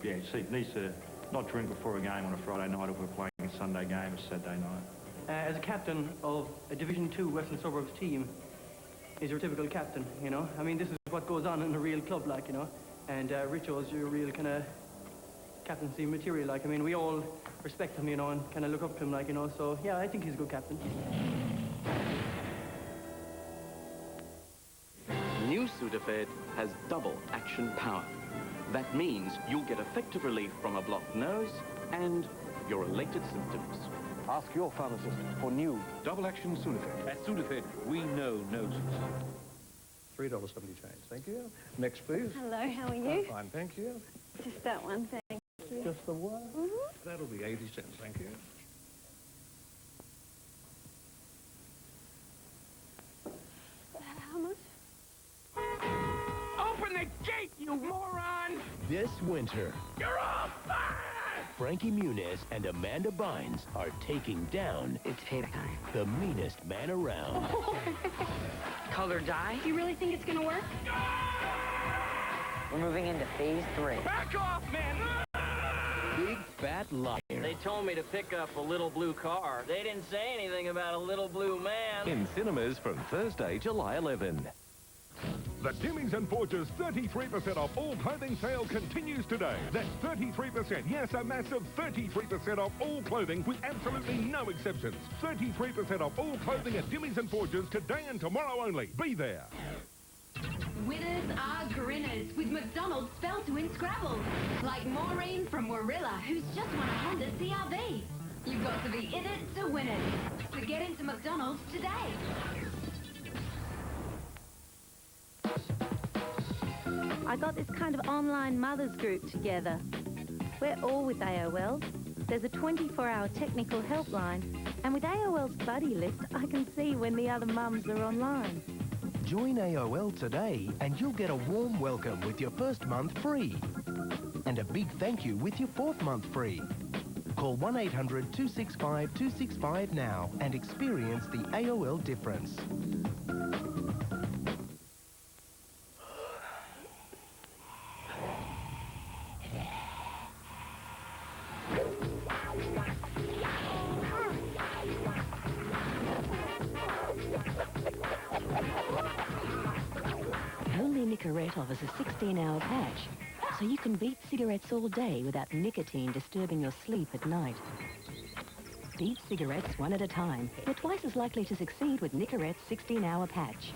Yeah, he needs to not drink before a game on a Friday night if we're playing a Sunday game or Saturday night. As a captain of a Division 2 Western Suburbs team, he's your typical captain, you know? I mean, this is what goes on in a real club, like, you know? And Richo's your real kind of captaincy material, like. I mean, we all respect him, you know, and kind of look up to him, like, you know? So, yeah, I think he's a good captain. New Sudafed has double action power. That means you'll get effective relief from a blocked nose and your related symptoms. Ask your pharmacist for new double-action Sudafed. At Sudafed, we know noses. $3.70 change, thank you. Next, please. Hello, how are you? Fine, thank you. Just that one, thank you. Just the one? Mm-hmm. That'll be 80 cents, thank you. How much? Open the gate, you moron! This winter, You're all fired! Frankie Muniz and Amanda Bynes are taking down It's payback time. the meanest man around. Color dye? You really think it's gonna work? We're moving into phase 3. Back off, man! Big fat liar. They told me to pick up a little blue car. They didn't say anything about a little blue man. In cinemas from Thursday, July 11. The Timmins and Forges 33% off all clothing sale continues today. That's 33%, yes, a massive 33% off all clothing with absolutely no exceptions. 33% off all clothing at Timmins and Forges today and tomorrow only. Be there. Winners are grinners with McDonald's spelled to win Scrabble. Like Maureen from Warilla, who's just won a Honda CR-V. You've got to be in it to win it. So get into McDonald's today. I got this kind of online mothers group together. We're all with AOL. There's a 24-hour technical helpline, And with AOL's buddy list, I can see when the other mums are online. Join AOL today and you'll get a warm welcome with your first month free. And a big thank you with your 4th month free. Call 1-800-265-265 now and experience the AOL difference. Only Nicorette offers a 16-hour patch, so you can beat cigarettes all day without nicotine disturbing your sleep at night. Beat cigarettes one at a time. You're twice as likely to succeed with Nicorette's 16-hour patch.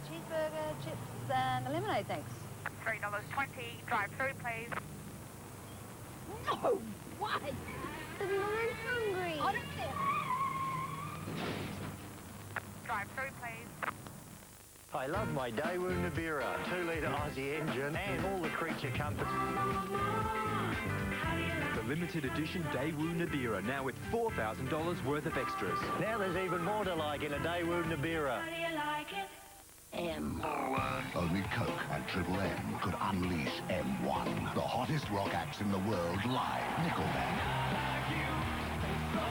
Cheeseburger, chips, and a lemonade, thanks. $3.20. Drive-through, please. No! What? The woman's hungry. I don't care. Drive-through, please. I love my Daewoo Nibiru, 2-litre Aussie engine and all the creature comforts. The limited edition Daewoo Nibiru, now with $4,000 worth of extras. Now there's even more to like in a Daewoo Nibiru. How do you like it? M. Only Coke and Triple M could unleash M1, the hottest rock acts in the world live. Nickelback,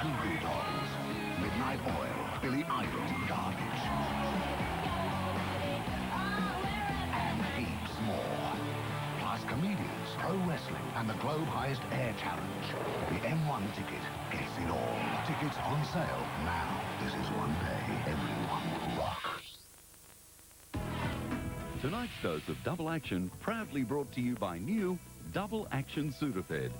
Goo Goo Dolls, Midnight Oil, Billy Idol, Garbage, and heaps more. Plus comedians, pro wrestling, and the Globe Highest Air Challenge. The M1 ticket gets it all. Tickets on sale now. This is one day everyone will rock. Tonight's dose of Double Action proudly brought to you by new Double Action Sudafed.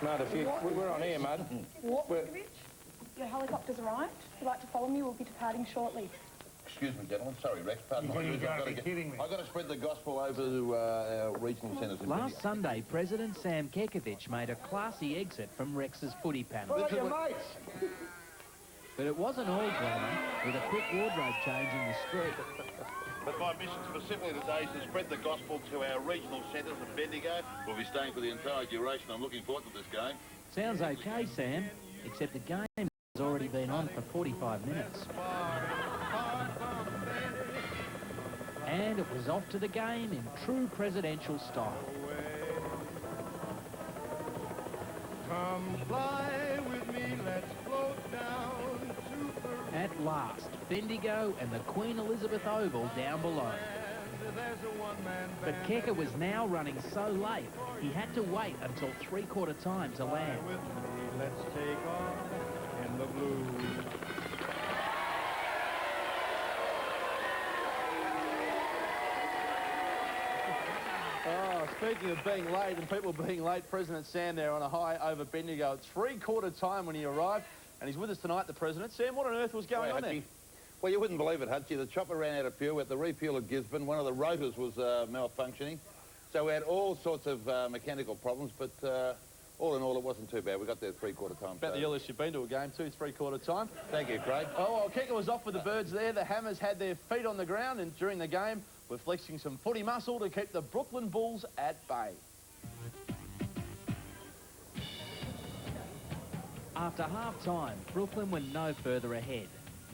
Mate, if you, we're on air, mate. What, your helicopter's arrived. If you'd like to follow me, we'll be departing shortly. Excuse me, gentlemen. Sorry, Rex. Pardon my You've got to I've be kidding me. I've got to spread the gospel over to our regional centres. Last Sunday, President Sam Kekevich made a classy exit from Rex's footy panel. Well, your mates. But it wasn't all glamour, with a quick wardrobe change in the street. But my mission specifically today is to spread the gospel to our regional centres of Bendigo. We'll be staying for the entire duration. I'm looking forward to this game. Sounds okay, Sam, except the game has already been on for 45 minutes. And it was off to the game in true presidential style. Come fly with me, let's float down to the... At last, Bendigo and the Queen Elizabeth Oval down below. But Keka was now running so late, he had to wait until three-quarter time to land. Let's take off in the blue. Oh, speaking of being late and people being late, President Sam there on a high over Bendigo at three-quarter time when he arrived, and he's with us tonight, the President. Sam, what on earth was going on there? Well, you wouldn't believe it, Hutchie. The chopper ran out of fuel at the refuel of Gisborne. One of the rotors was malfunctioning. So we had all sorts of mechanical problems, but all in all, it wasn't too bad. We got there three-quarter time. About the earliest you've been to a game, too, three-quarter time. Thank you, Craig. Oh, well, Keka was off with the birds there. The Hammers had their feet on the ground, and during the game, we're flexing some footy muscle to keep the Brooklyn Bulls at bay. After half-time, Brooklyn were no further ahead.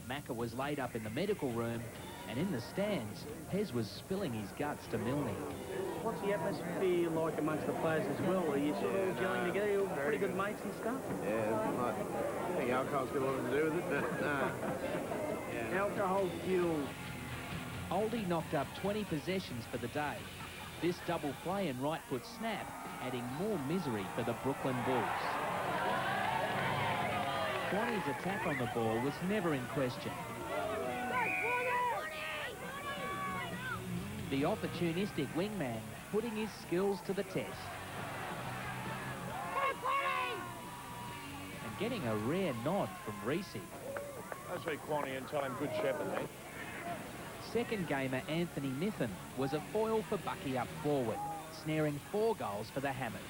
Macca was laid up in the medical room, and in the stands, Pez was spilling his guts to Milne. What's the atmosphere like amongst the players as well? Are you sort of all gelling together? You're pretty good mates and stuff? Yeah, I think alcohol's got a lot to do with it, but no. Yeah. Alcohol fueled. Oldie knocked up 20 possessions for the day. This double play and right foot snap, adding more misery for the Brooklyn Bulls. Quaney's attack on the ball was never in question. The opportunistic wingman putting his skills to the test. And getting a rare nod from Reese. That's very Quaney and tell him good shepherd, eh? Second gamer Anthony Niffen was a foil for Bucky up forward, snaring 4 goals for the Hammers.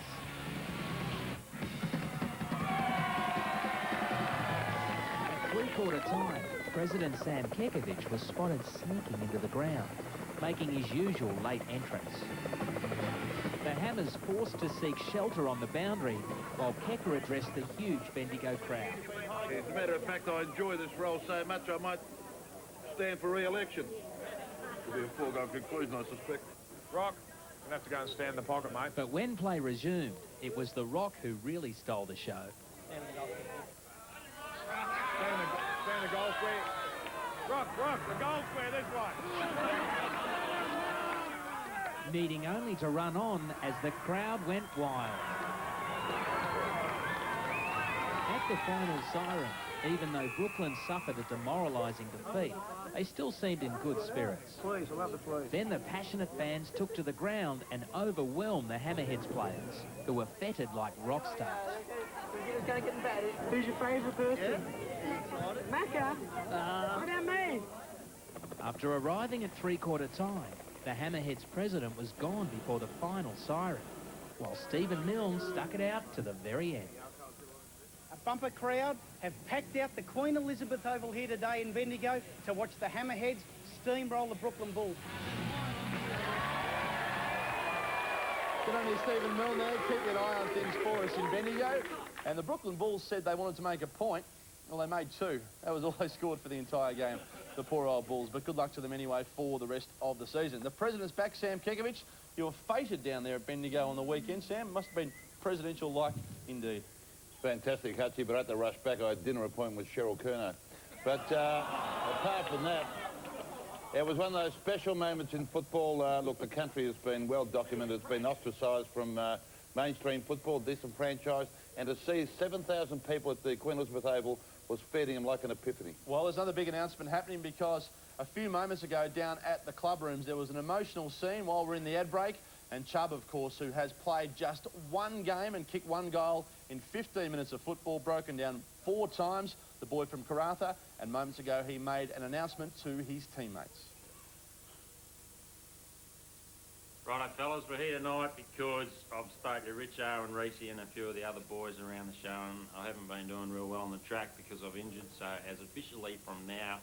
At three-quarter time, President Sam Kekevich was spotted sneaking into the ground. making his usual late entrance. The Hammers forced to seek shelter on the boundary, while Kecker addressed the huge Bendigo crowd. As a matter of fact, I enjoy this role so much I might stand for re-election. It'll be a foregone conclusion, I suspect. Rock, you'll have to go and stand in the pocket, mate. But when play resumed, it was The Rock who really stole the show. Stand in the goal square. Rock, the goal square, this way. Needing only to run on as the crowd went wild. At the final siren, even though Brooklyn suffered a demoralising defeat, they still seemed in good spirits. Please, I love the please. Then the passionate fans took to the ground and overwhelmed the Hammerheads players, who were feted like rock stars. Who's your favourite person? Macca. What about me? After arriving at three-quarter time, the Hammerheads president was gone before the final siren, while Stephen Milnes stuck it out to the very end. A bumper crowd have packed out the Queen Elizabeth Oval here today in Bendigo to watch the Hammerheads steamroll the Brooklyn Bulls. Good on you, Stephen Milne there. Keep an eye on things for us in Bendigo. And the Brooklyn Bulls said they wanted to make a point. Well, they made 2. That was all they scored for the entire game, the poor old Bulls. But good luck to them anyway for the rest of the season. The president's back, Sam Kekovich. You were fated down there at Bendigo on the weekend, Sam. Must have been presidential-like indeed. Fantastic, Hutchie, but I had to rush back. I had a dinner appointment with Cheryl Kerner. But apart from that, it was one of those special moments in football. Look, the country has been well documented. It's been ostracised from mainstream football, disenfranchised, and to see 7,000 people at the Queen Elizabeth Oval was feeding them like an epiphany. Well, there's another big announcement happening because a few moments ago down at the club rooms, there was an emotional scene while we're in the ad break. And Chubb, of course, who has played just 1 game and kicked 1 goal in 15 minutes of football, broken down 4 times, the boy from Karratha, and moments ago he made an announcement to his teammates. Righto, fellas, we're here tonight because I've spoken to Richo and Reese and a few of the other boys around the show, and I haven't been doing real well on the track because I've injured, so as officially from now,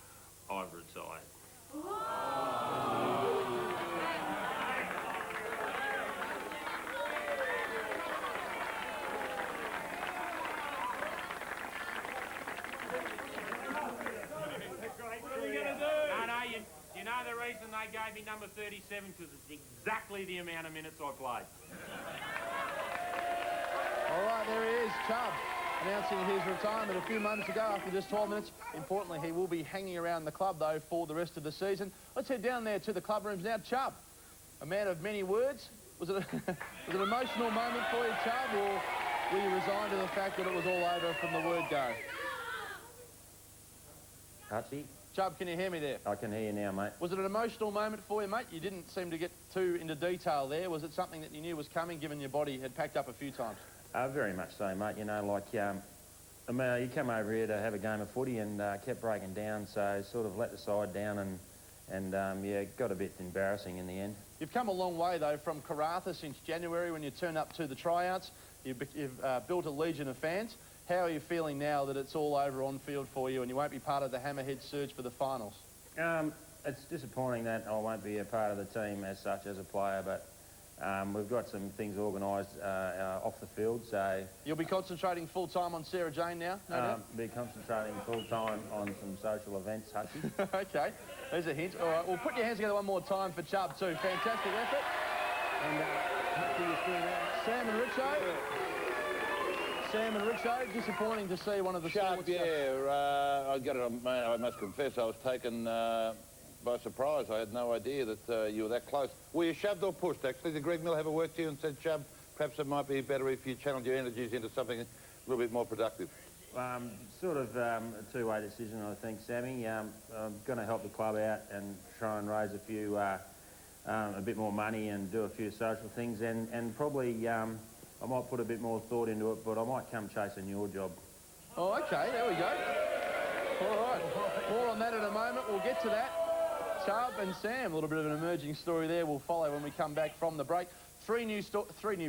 I've retired. You know the reason they gave me number 37? Because it's exactly the amount of minutes I played. All right, there he is, Chubb, announcing his retirement a few moments ago after just 12 minutes. Importantly, he will be hanging around the club, though, for the rest of the season. Let's head down there to the club rooms now. Chubb, a man of many words. Was it an emotional moment for you, Chubb, or were you resigned to the fact that it was all over from the word go? Hutchie? Chubb, can you hear me there? I can hear you now, mate. Was it an emotional moment for you, mate? You didn't seem to get too into detail there. Was it something that you knew was coming, given your body had packed up a few times? Very much so, mate. You know, like, you come over here to have a game of footy and kept breaking down, so sort of let the side down and yeah, it got a bit embarrassing in the end. You've come a long way, though, from Karratha since January when you turned up to the tryouts. You've built a legion of fans. How are you feeling now that it's all over on field for you and you won't be part of the Hammerhead surge for the finals? It's disappointing that I won't be a part of the team as such as a player, but we've got some things organised off the field, so... You'll be concentrating full-time on Sarah Jane now, no doubt? Be concentrating full-time on some social events, Hutchie. OK, there's a hint. All right, well, put your hands together one more time for Chubb too. Fantastic effort. And Hutchie is doing that. Sam and Richo. Sam and Richo, disappointing to see one of the... Chubb, yeah, I must confess, I was taken by surprise. I had no idea that you were that close. Were you shoved or pushed, actually? Did Greg Mill have a word to you and said, Chubb, perhaps it might be better if you channeled your energies into something a little bit more productive? Sort of a two-way decision, I think, Sammy. I'm going to help the club out and try and raise a few, a bit more money and do a few social things, and probably I might put a bit more thought into it, but I might come chasing your job. Oh, OK, there we go. All right, more on that in a moment. We'll get to that. Chubb and Sam, a little bit of an emerging story there will follow when we come back from the break. Three new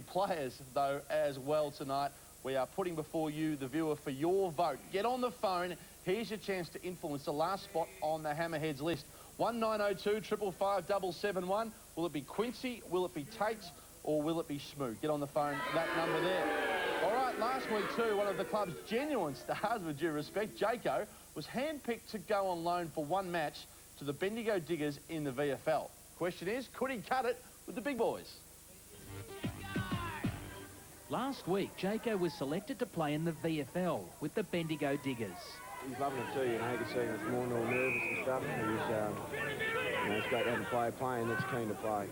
players, though, as well tonight. We are putting before you, the viewer, for your vote. Get on the phone. Here's your chance to influence the last spot on the Hammerheads list. 1902 555 771. Will it be Quincy? Will it be Tate? Or will it be Schmoo? Get on the phone, that number there. All right, last week too, one of the club's genuine stars, with due respect, Jaco, was handpicked to go on loan for one match to the Bendigo Diggers in the VFL. Question is, could he cut it with the big boys? Last week, Jaco was selected to play in the VFL with the Bendigo Diggers. He's loving it too, you know, you can see him more and more nervous and stuff. It's great to have a player playing that's keen to play.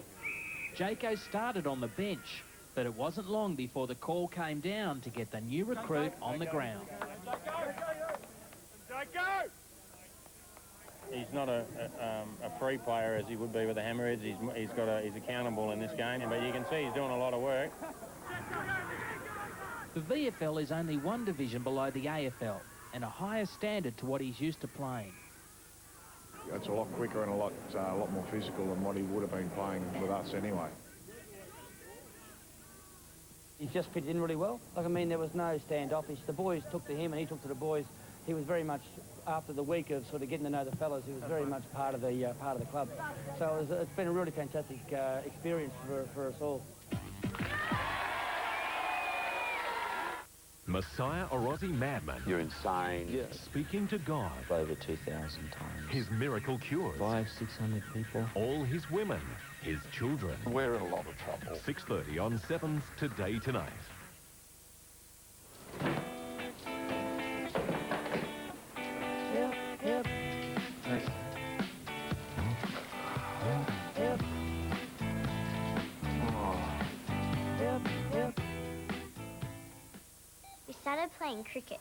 Jaco started on the bench, but it wasn't long before the call came down to get the new recruit on the ground. He's not a free player as he would be with the Hammerheads. He's accountable in this game, but you can see he's doing a lot of work. The VFL is only one division below the AFL and a higher standard to what he's used to playing. It's a lot quicker and a lot more physical than what he would have been playing with us anyway. He just fit in really well. Like, I mean, there was no standoffish. The boys took to him and he took to the boys. He was very much, after the week of sort of getting to know the fellas, he was very much part of the club. So it's been a really fantastic experience for us all. Messiah Orozi Madman. You're insane. Yeah. Speaking to God. Over 2,000 times. His miracle cures. 500-600 people. All his women. His children. We're in a lot of trouble. 6:30 on 7's Today Tonight. Yep. Yep. We started playing cricket,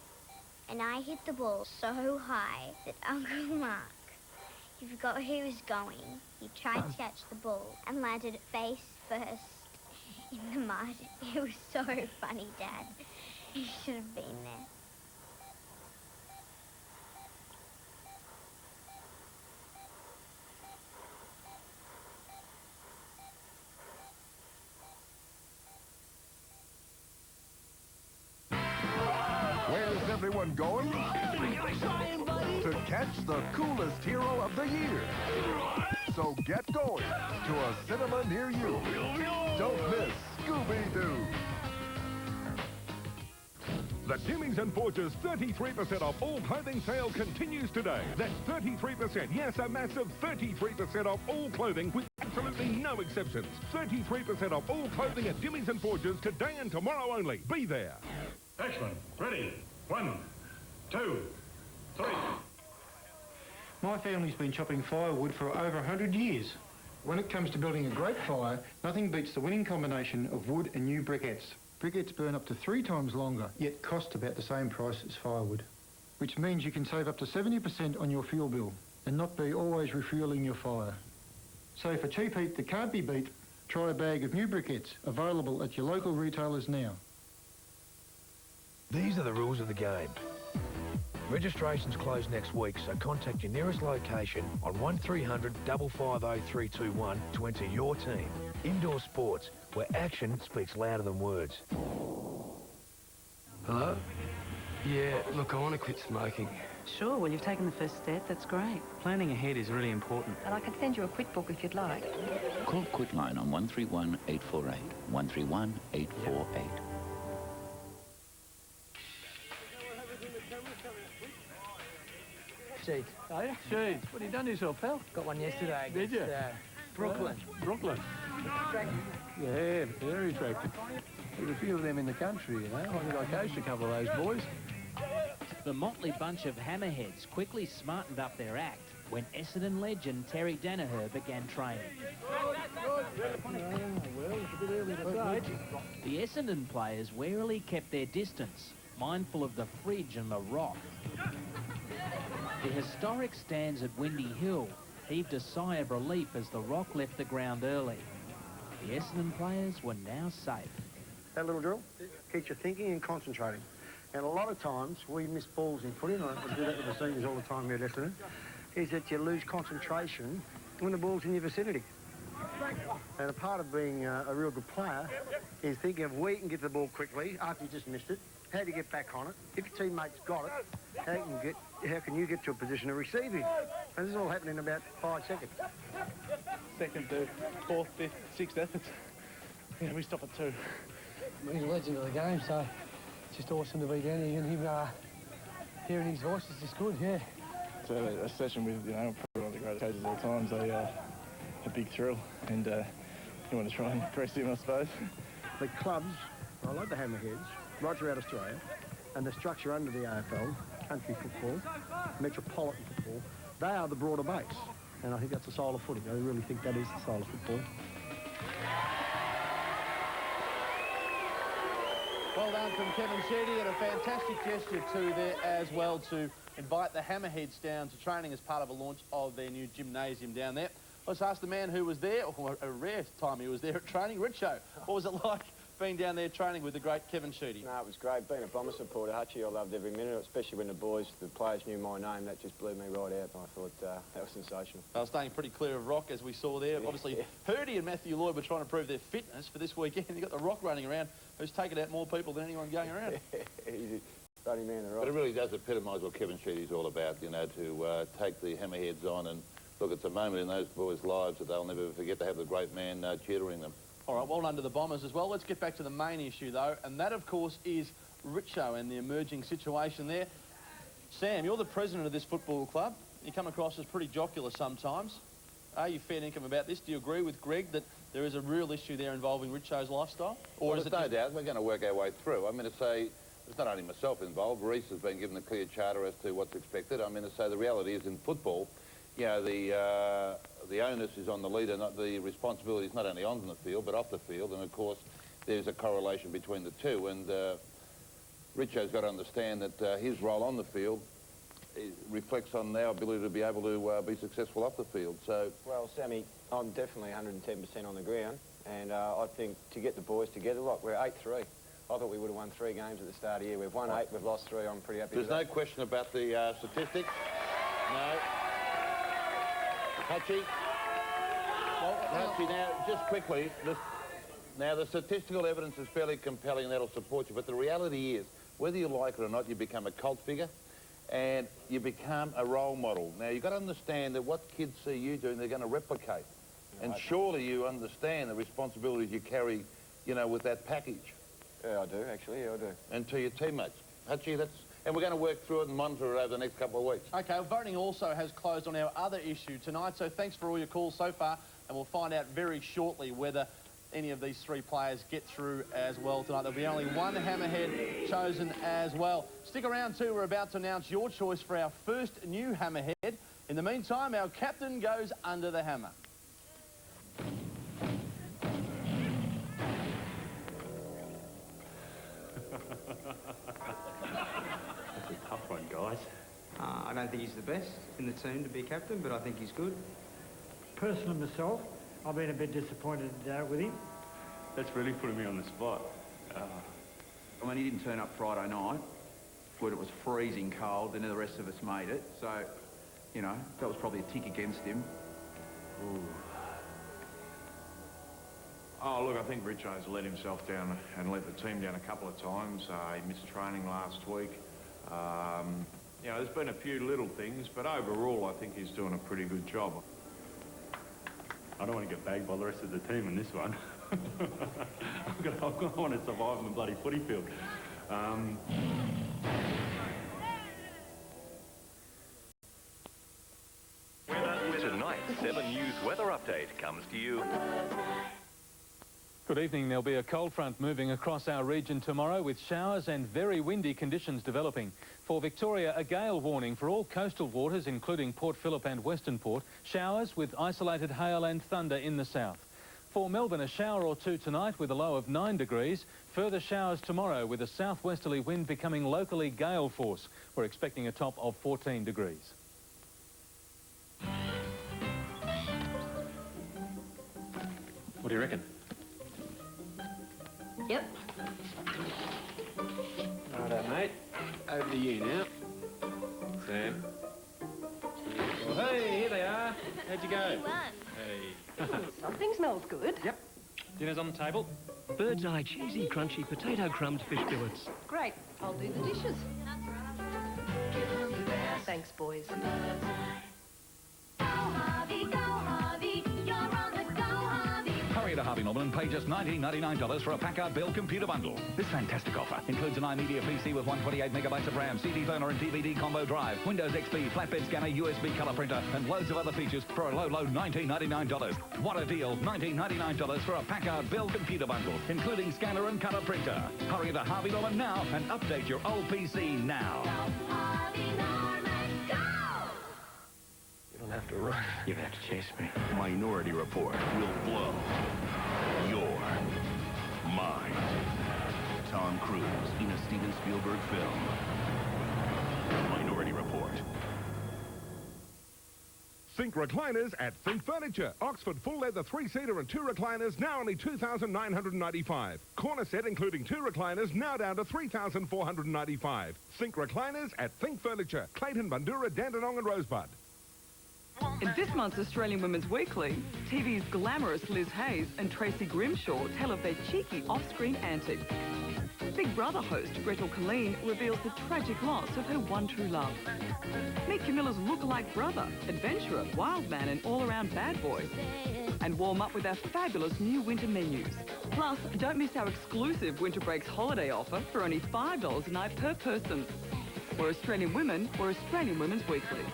and I hit the ball so high that Uncle Mark, he forgot where he was going. He tried to catch the ball and landed face first in the mud. It was so funny, Dad. He should have been there. Where's everyone going? To catch the coolest hero of the year. So get going to a cinema near you. Don't miss Scooby-Doo. The Jimmy's and Forges 33% off all clothing sale continues today. That's 33%, yes, a massive 33% off all clothing with absolutely no exceptions. 33% off all clothing at Jimmy's and Forges today and tomorrow only. Be there. Excellent. Ready. 1, 2, 3. My family's been chopping firewood for over 100 years. When it comes to building a great fire, nothing beats the winning combination of wood and new briquettes. Briquettes burn up to 3 times longer, yet cost about the same price as firewood, which means you can save up to 70% on your fuel bill and not be always refuelling your fire. So for cheap heat that can't be beat, try a bag of new briquettes, available at your local retailers now. These are the rules of the game. Registrations close next week, so contact your nearest location on 1300 550 321 to enter your team. Indoor sports, where action speaks louder than words. Hello? Yeah, look, I want to quit smoking. Sure, well, you've taken the first step. That's great. Planning ahead is really important. And I can send you a quit book if you'd like. Call Quitline on 131 848. 131 848. Sheets. Oh, yeah? Sheets. What have you done to yourself, pal? Got one yesterday. Did you? Brooklyn. Brooklyn. Yeah, very attractive. There's a few of them in the country, you know. I think I coached a couple of those boys. The motley bunch of hammerheads quickly smartened up their act when Essendon legend Terry Danaher began training. Well, it's a bit early to say. The Essendon players warily kept their distance, mindful of the fridge and the rock. The historic stands at Windy Hill heaved a sigh of relief as the rock left the ground early. The Essendon players were now safe. That little drill keeps you thinking and concentrating. And a lot of times we miss balls in footy, and I do that with the seniors all the time here at Essendon, is that you lose concentration when the ball's in your vicinity. And a part of being a real good player is thinking of where you can get the ball quickly after you just missed it how do you get back on it? If your teammate's got it, how can you get to a position to receive it? And this is all happening in about 5 seconds. Second, third, fourth, fifth, sixth efforts. Yeah, we stop at 2. He's a legend of the game, so it's just awesome to be down here and him hearing his voice is just good, yeah. So a session with, probably one of the greatest coaches of all time, so a big thrill, and you want to try and impress him, I suppose. The clubs, I like the Hammerheads, right throughout Australia, and the structure under the AFL, country football, metropolitan football, they are the broader base. And I think that's the soul of footy. I really think that is the soul of football. Well done from Kevin Sheedy, and a fantastic gesture too there as well to invite the Hammerheads down to training as part of a launch of their new gymnasium down there. Let's ask the man who was there, or a rare time he was there at training, Richo. What was it like being down there training with the great Kevin Sheedy? No, it was great. Being a Bomber supporter, Hutchie, I loved every minute, especially when the players knew my name. That just blew me right out, and I thought that was sensational. They were staying pretty clear of Rock, as we saw there. Yeah, Obviously, yeah. Purdy and Matthew Lloyd were trying to prove their fitness for this weekend. You've got the Rock running around, who's taken out more people than anyone going around. He's a funny man, the Rock. But it really does epitomise what Kevin Sheedy's all about, to take the Hammerheads on, and look, it's a moment in those boys' lives that they'll never forget, to have the great man tutoring them. All right, well done to the Bombers as well. Let's get back to the main issue, though, and that, of course, is Richo and the emerging situation there. Sam, you're the president of this football club. You come across as pretty jocular sometimes. Are you fair income about this? Do you agree with Greg that there is a real issue there involving Richo's lifestyle? Or is it no doubt, we're going to work our way through. I mean, to say, it's not only myself involved. Reece has been given a clear charter as to what's expected. I mean, to say the reality is in football, the onus is on the leader, not the responsibility is not only on the field, but off the field. And, of course, there's a correlation between the two. And Richo's got to understand that his role on the field reflects on our ability to be able to be successful off the field. So, well, Sammy, I'm definitely 110% on the ground. And I think to get the boys together, like, we're 8-3. I thought we would have won 3 games at the start of the year. We've won 8, we've lost 3. I'm pretty happy with that. There's no question about the statistics. No. Hutchie. Hutchie, now, just quickly, now the statistical evidence is fairly compelling and that'll support you, but the reality is, whether you like it or not, you become a cult figure and you become a role model. Now, you've got to understand that what kids see you doing, they're going to replicate. And surely you understand the responsibilities you carry, with that package. Yeah, I do, actually, yeah, I do. And to your teammates. Hutchie, and we're going to work through it and monitor it over the next couple of weeks. OK, well, voting also has closed on our other issue tonight, so thanks for all your calls so far, and we'll find out very shortly whether any of these 3 players get through as well tonight. There'll be only one Hammerhead chosen as well. Stick around too, we're about to announce your choice for our first new Hammerhead. In the meantime, our captain goes under the hammer. Tough one, guys. I don't think he's the best in the team to be captain, but I think he's good. Personally myself, I've been a bit disappointed with him. That's really putting me on the spot. I mean, he didn't turn up Friday night when it was freezing cold, and the rest of us made it. So, that was probably a tick against him. Ooh. Oh, look, I think Richo's let himself down and let the team down a couple of times. He missed training last week. There's been a few little things, but overall, I think he's doing a pretty good job. I don't want to get bagged by the rest of the team in this one. I want to survive in the bloody footy field. Tonight's 7 News weather update comes to you. Good evening. There'll be a cold front moving across our region tomorrow with showers and very windy conditions developing. For Victoria, a gale warning for all coastal waters, including Port Phillip and Western Port. Showers with isolated hail and thunder in the south. For Melbourne, a shower or 2 tonight with a low of 9 degrees. Further showers tomorrow with a southwesterly wind becoming locally gale force. We're expecting a top of 14 degrees. What do you reckon? Yep. Righto, mate. Over to you now. Sam. Well, hey, here they are. How'd you go? Hey. Something smells good. Yep. Dinner's on the table. Bird's eye cheesy, crunchy, potato crumbed fish billets. Great. I'll do the dishes. Thanks, boys. Hurry to Harvey Norman and pay just $19.99 for a Packard Bell computer bundle. This fantastic offer includes an iMedia PC with 128 megabytes of RAM, CD burner and DVD combo drive, Windows XP, flatbed scanner, USB color printer, and loads of other features for a low $19.99. What a deal! $19.99 for a Packard Bell computer bundle, including scanner and color printer. Hurry to Harvey Norman now and update your old PC now. You don't have to run. You have to chase me. Minority Report will blow your mind. Tom Cruise in a Steven Spielberg film. Minority Report. Think recliners at Think Furniture. Oxford full leather 3-seater and 2 recliners, now only $2,995. Corner set including 2 recliners, now down to $3,495. Think recliners at Think Furniture. Clayton, Bundoora, Dandenong and Rosebud. In this month's Australian Women's Weekly, TV's glamorous Liz Hayes and Tracy Grimshaw tell of their cheeky off-screen antics. Big Brother host Gretel Colleen reveals the tragic loss of her one true love. Meet Camilla's look-alike brother, adventurer, wild man and all-around bad boy. And warm up with our fabulous new winter menus. Plus, don't miss our exclusive Winter Breaks holiday offer for only $5 a night per person. We're Australian Women, we're Australian Women's Weekly.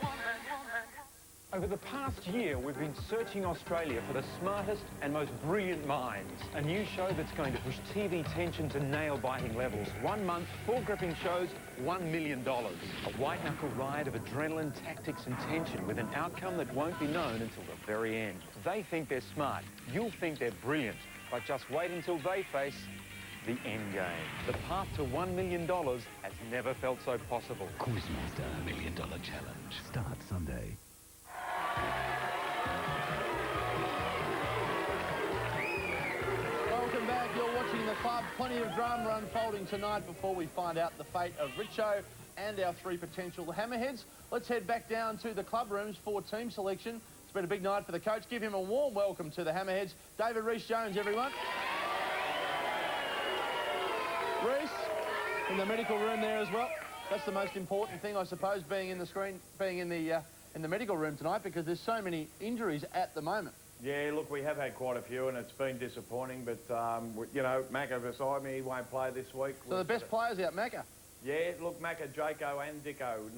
Over the past year, we've been searching Australia for the smartest and most brilliant minds. A new show that's going to push TV tension to nail-biting levels. 1 month, 4 gripping shows, $1 million. A white-knuckle ride of adrenaline, tactics and tension with an outcome that won't be known until the very end. They think they're smart. You'll think they're brilliant. But just wait until they face the end game. The path to $1 million has never felt so possible. Quizmaster $1 Million Challenge. Start Sunday. Welcome back. You're watching the club. Plenty of drama unfolding tonight before we find out the fate of Richo and our 3 potential Hammerheads. Let's head back down to the club rooms for team selection. It's been a big night for the coach. Give him a warm welcome to the Hammerheads. David Rees-Jones, everyone. Rees, in the medical room there as well. That's the most important thing, I suppose, being in the screen, being in the medical room tonight, because there's so many injuries at the moment. Yeah, look, we have had quite a few and it's been disappointing, but, you know, Macca beside me, he won't play this week. So the best players out, Macca? Yeah, look, Macca, Jaco and Dicko,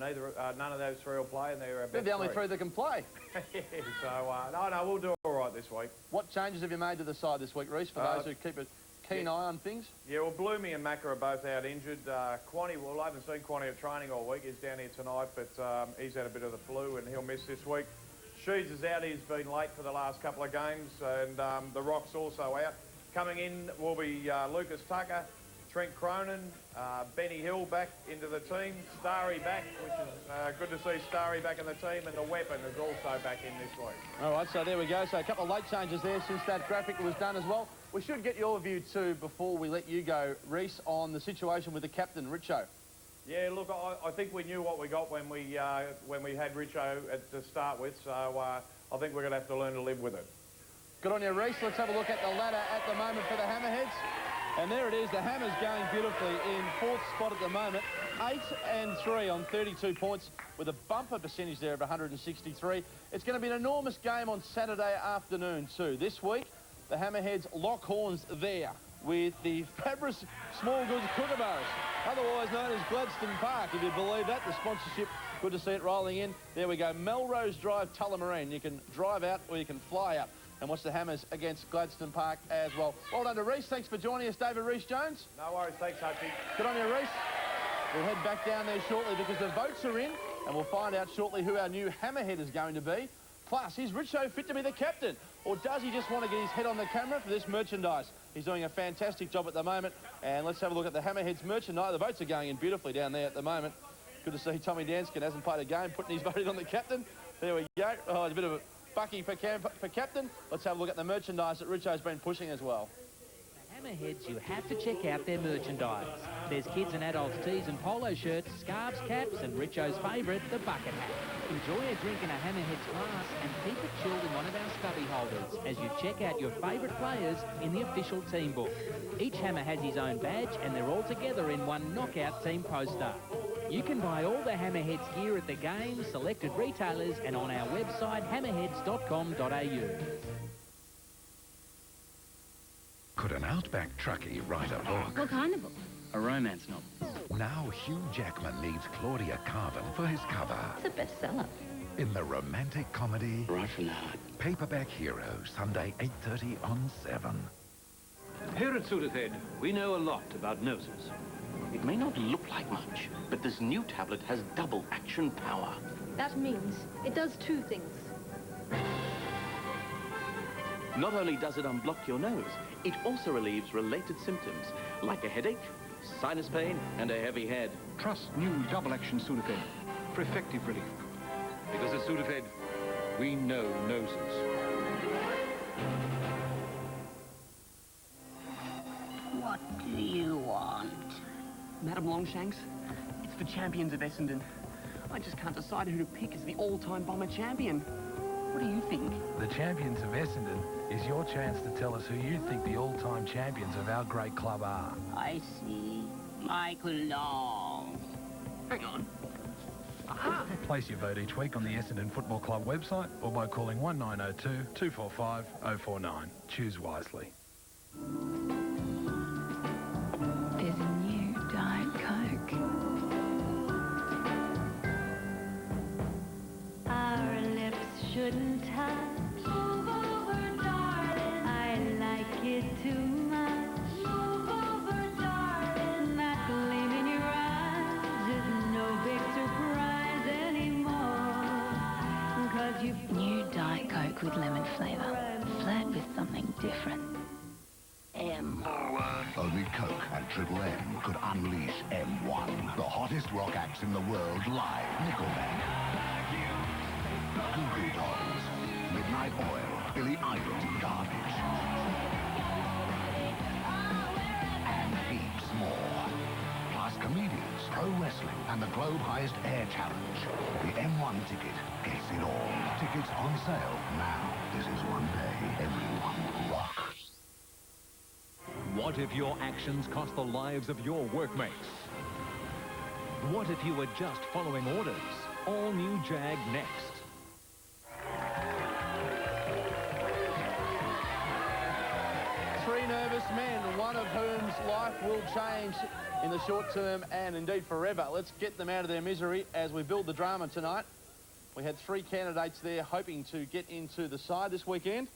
none of those 3 will play and they're our best. They're the only 3 that can play. Yeah, so, no, we'll do all right this week. What changes have you made to the side this week, Rees, for those who keep a keen eye on things? Yeah, well, Bloomy and Macca are both out injured. Quanny, well, I haven't seen Quanny at training all week. He's down here tonight, but he's had a bit of the flu and he'll miss this week. Sheeds is out. He's been late for the last couple of games, and the Rock's also out. Coming in will be Lucas Tucker, Trent Cronin, Benny Hill back into the team, Starry back, which is good to see Starry back in the team, and the Weapon is also back in this week. All right, so there we go. So a couple of late changes there since that graphic was done as well. We should get your view too before we let you go, Rees, on the situation with the captain, Richo. Yeah, look, I think we knew what we got when we had Richo to start with, so I think we're going to have to learn to live with it. Good on you, Rees. Let's have a look at the ladder at the moment for the Hammerheads. And there it is, the Hammers going beautifully in 4th spot at the moment. 8 and 3 on 32 points with a bumper percentage there of 163. It's going to be an enormous game on Saturday afternoon too. This week, the Hammerheads lock horns there with the Fabris Small Goods Kookaburras, otherwise known as Gladstone Park, if you believe that. The sponsorship, good to see it rolling in. There we go, Melrose Drive, Tullamarine. You can drive out or you can fly up and watch the Hammers against Gladstone Park as well. Well done to Rees. Thanks for joining us, David Rees-Jones. No worries. Thanks, Hutchie. Good on you, Rees. We'll head back down there shortly because the votes are in, and we'll find out shortly who our new Hammerhead is going to be. Plus, is Richo fit to be the captain? Or does he just want to get his head on the camera for this merchandise? He's doing a fantastic job at the moment. And let's have a look at the Hammerheads merchandise. The votes are going in beautifully down there at the moment. Good to see Tommy Danskin hasn't played a game, putting his vote in on the captain. There we go. Oh, it's a bit of a bucky for captain. Let's have a look at the merchandise that Richo's been pushing as well. Hammerheads, you have to check out their merchandise. There's kids and adults tees and polo shirts, scarves, caps, and Richo's favourite, the bucket hat. Enjoy a drink in a Hammerheads glass and keep it chilled in one of our stubby holders as you check out your favourite players in the official team book. Each Hammer has his own badge and they're all together in one knockout team poster. You can buy all the Hammerheads gear at the game, selected retailers, and on our website hammerheads.com.au. Could an Outback truckie write a book? What kind of book? A romance novel. Now Hugh Jackman needs Claudia Carvin for his cover. It's a bestseller. In the romantic comedy... Right from the heart. Paperback Hero, Sunday 8:30 on 7. Here at Sudafed, we know a lot about noses. It may not look like much, but this new tablet has double action power. That means it does two things. Not only does it unblock your nose, it also relieves related symptoms, like a headache, sinus pain, and a heavy head. Trust new double-action Sudafed for effective relief. Because at Sudafed, we know noses. What do you want? Madam Longshanks, it's the champions of Essendon. I just can't decide who to pick as the all-time Bomber champion. What do you think? The champions of Essendon is your chance to tell us who you think the all-time champions of our great club are. I see. Michael Long. Hang on. Place your vote each week on the Essendon Football Club website or by calling 1902 245 049. Choose wisely. There's a new Diet Coke. Our lips shouldn't touch. Move over, darling. I like it too much. Move over, darling. That gleam in your eyes is no big surprise anymore. 'Cause you... New Diet Coke with lemon flavour. Flirt with something different. M. Only Coke and Triple M could unleash M1, the hottest rock acts in the world live. Nickelback, Goo Goo Dolls, Midnight Oil, Billy Idol, Garbage, and heaps more. Plus comedians, pro wrestling, and the Globe Highest Air Challenge. The M1 ticket gets it all. Tickets on sale now. This is one day everyone will rock. What if your actions cost the lives of your workmates? What if you were just following orders? All new Jag next. Three nervous men, one of whom's life will change in the short term and indeed forever. Let's get them out of their misery as we build the drama tonight. We had three candidates there hoping to get into the side this weekend.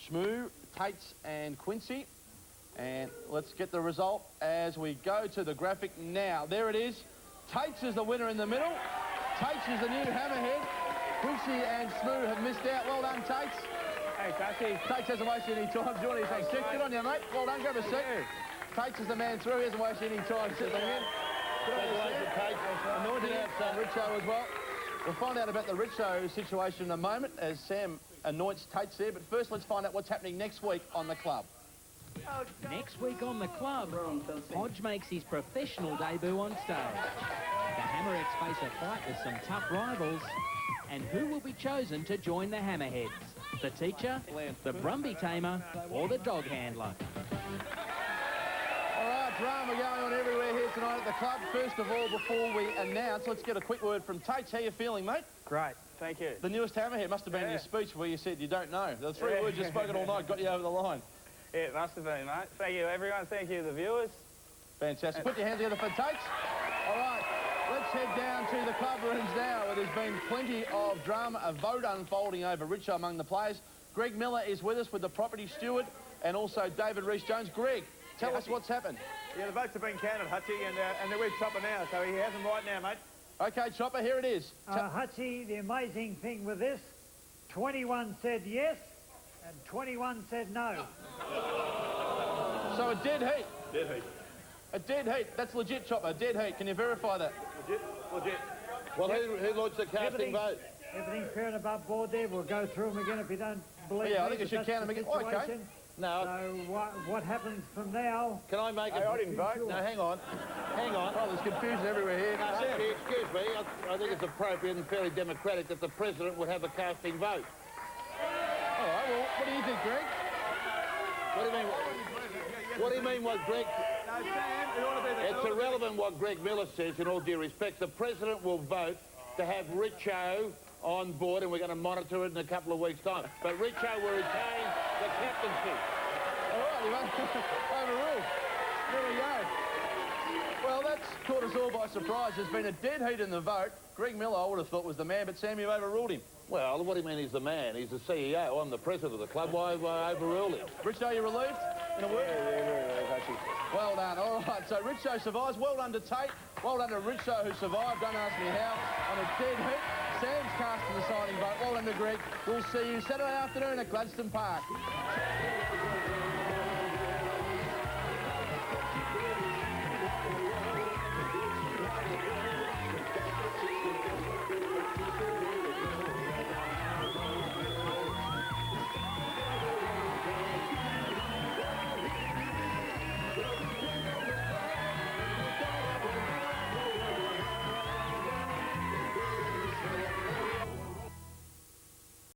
Shmoo, Tates and Quincy. And let's get the result as we go to the graphic now. There it is. Tates is the winner in the middle. Tates is the new Hammerhead. Quincy and Shmoo have missed out. Well done, Tates. Hey, Tatesy. Tates hasn't wasted any time. Do you want to sit? Good on you, mate. Well done. Grab a seat. Tates is the man through. He hasn't wasted any time sitting in. Good on you, Tates. Anointed out Richo as well. We'll find out about the Richo situation in a moment as Sam anoints Tates there. But first, let's find out what's happening next week on the club. Next week on the club, Hodge makes his professional debut on stage. The Hammerheads face a fight with some tough rivals. And who will be chosen to join the Hammerheads? The teacher, the Brumby tamer, or the dog handler? All right, drama going on everywhere here tonight at the club. First of all, before we announce, let's get a quick word from Tates. How you feeling, mate? Great, thank you. The newest Hammerhead must have been in your speech where you said you don't know. The three words you've spoken all night got you over the line. Yeah, it must have been, mate. Thank you, everyone. Thank you, the viewers. Fantastic. Put your hands together for Tates. All right, let's head down to the club rooms now where there's been plenty of drama, a vote unfolding over Richo among the players. Greg Miller is with us with the property steward and also David Rees-Jones. Greg, tell us what's happened. Yeah, the votes have been counted, Hutchie, and they're with Chopper now, so he has them right now, mate. OK, Chopper, here it is. Hutchie, the amazing thing with this, 21 said yes and 21 said no. So a dead heat? Dead heat. A dead heat. That's legit, Chopper. A dead heat. Can you verify that? Legit. Legit. Well, who lodged the casting vote? Everything's fair and above board there. We'll go through them again if you don't believe me. Yeah, I think you should count them again. Oh, okay. No. So what happens from now? Can I make I didn't vote. No, hang on. Hang on. Oh, there's confusion everywhere here. No, excuse me. I think it's appropriate and fairly democratic that the President would have a casting vote. All right, well, what do you think, Greg? What do you mean? What do you mean what Greg... No, Sam, it ought to be the... It's irrelevant what Greg Miller says, in all due respect. The President will vote to have Richo on board, and we're going to monitor it in a couple of weeks' time. But Richo will retain the captaincy. All right, you overruled. There we go. Well, that's caught us all by surprise. There's been a dead heat in the vote. Greg Miller, I would have thought, was the man, but Sam, you overruled him. Well, what do you mean he's the man? He's the CEO. I'm the president of the club. Why overrule him? Richo, are you relieved? In a word? Yeah, actually. Well done. All right, so Richo survives. Well done to Tate. Well done to Richo, who survived. Don't ask me how. On a dead heat. Sam's casting the signing vote. Well done to Greg. We'll see you Saturday afternoon at Gladstone Park.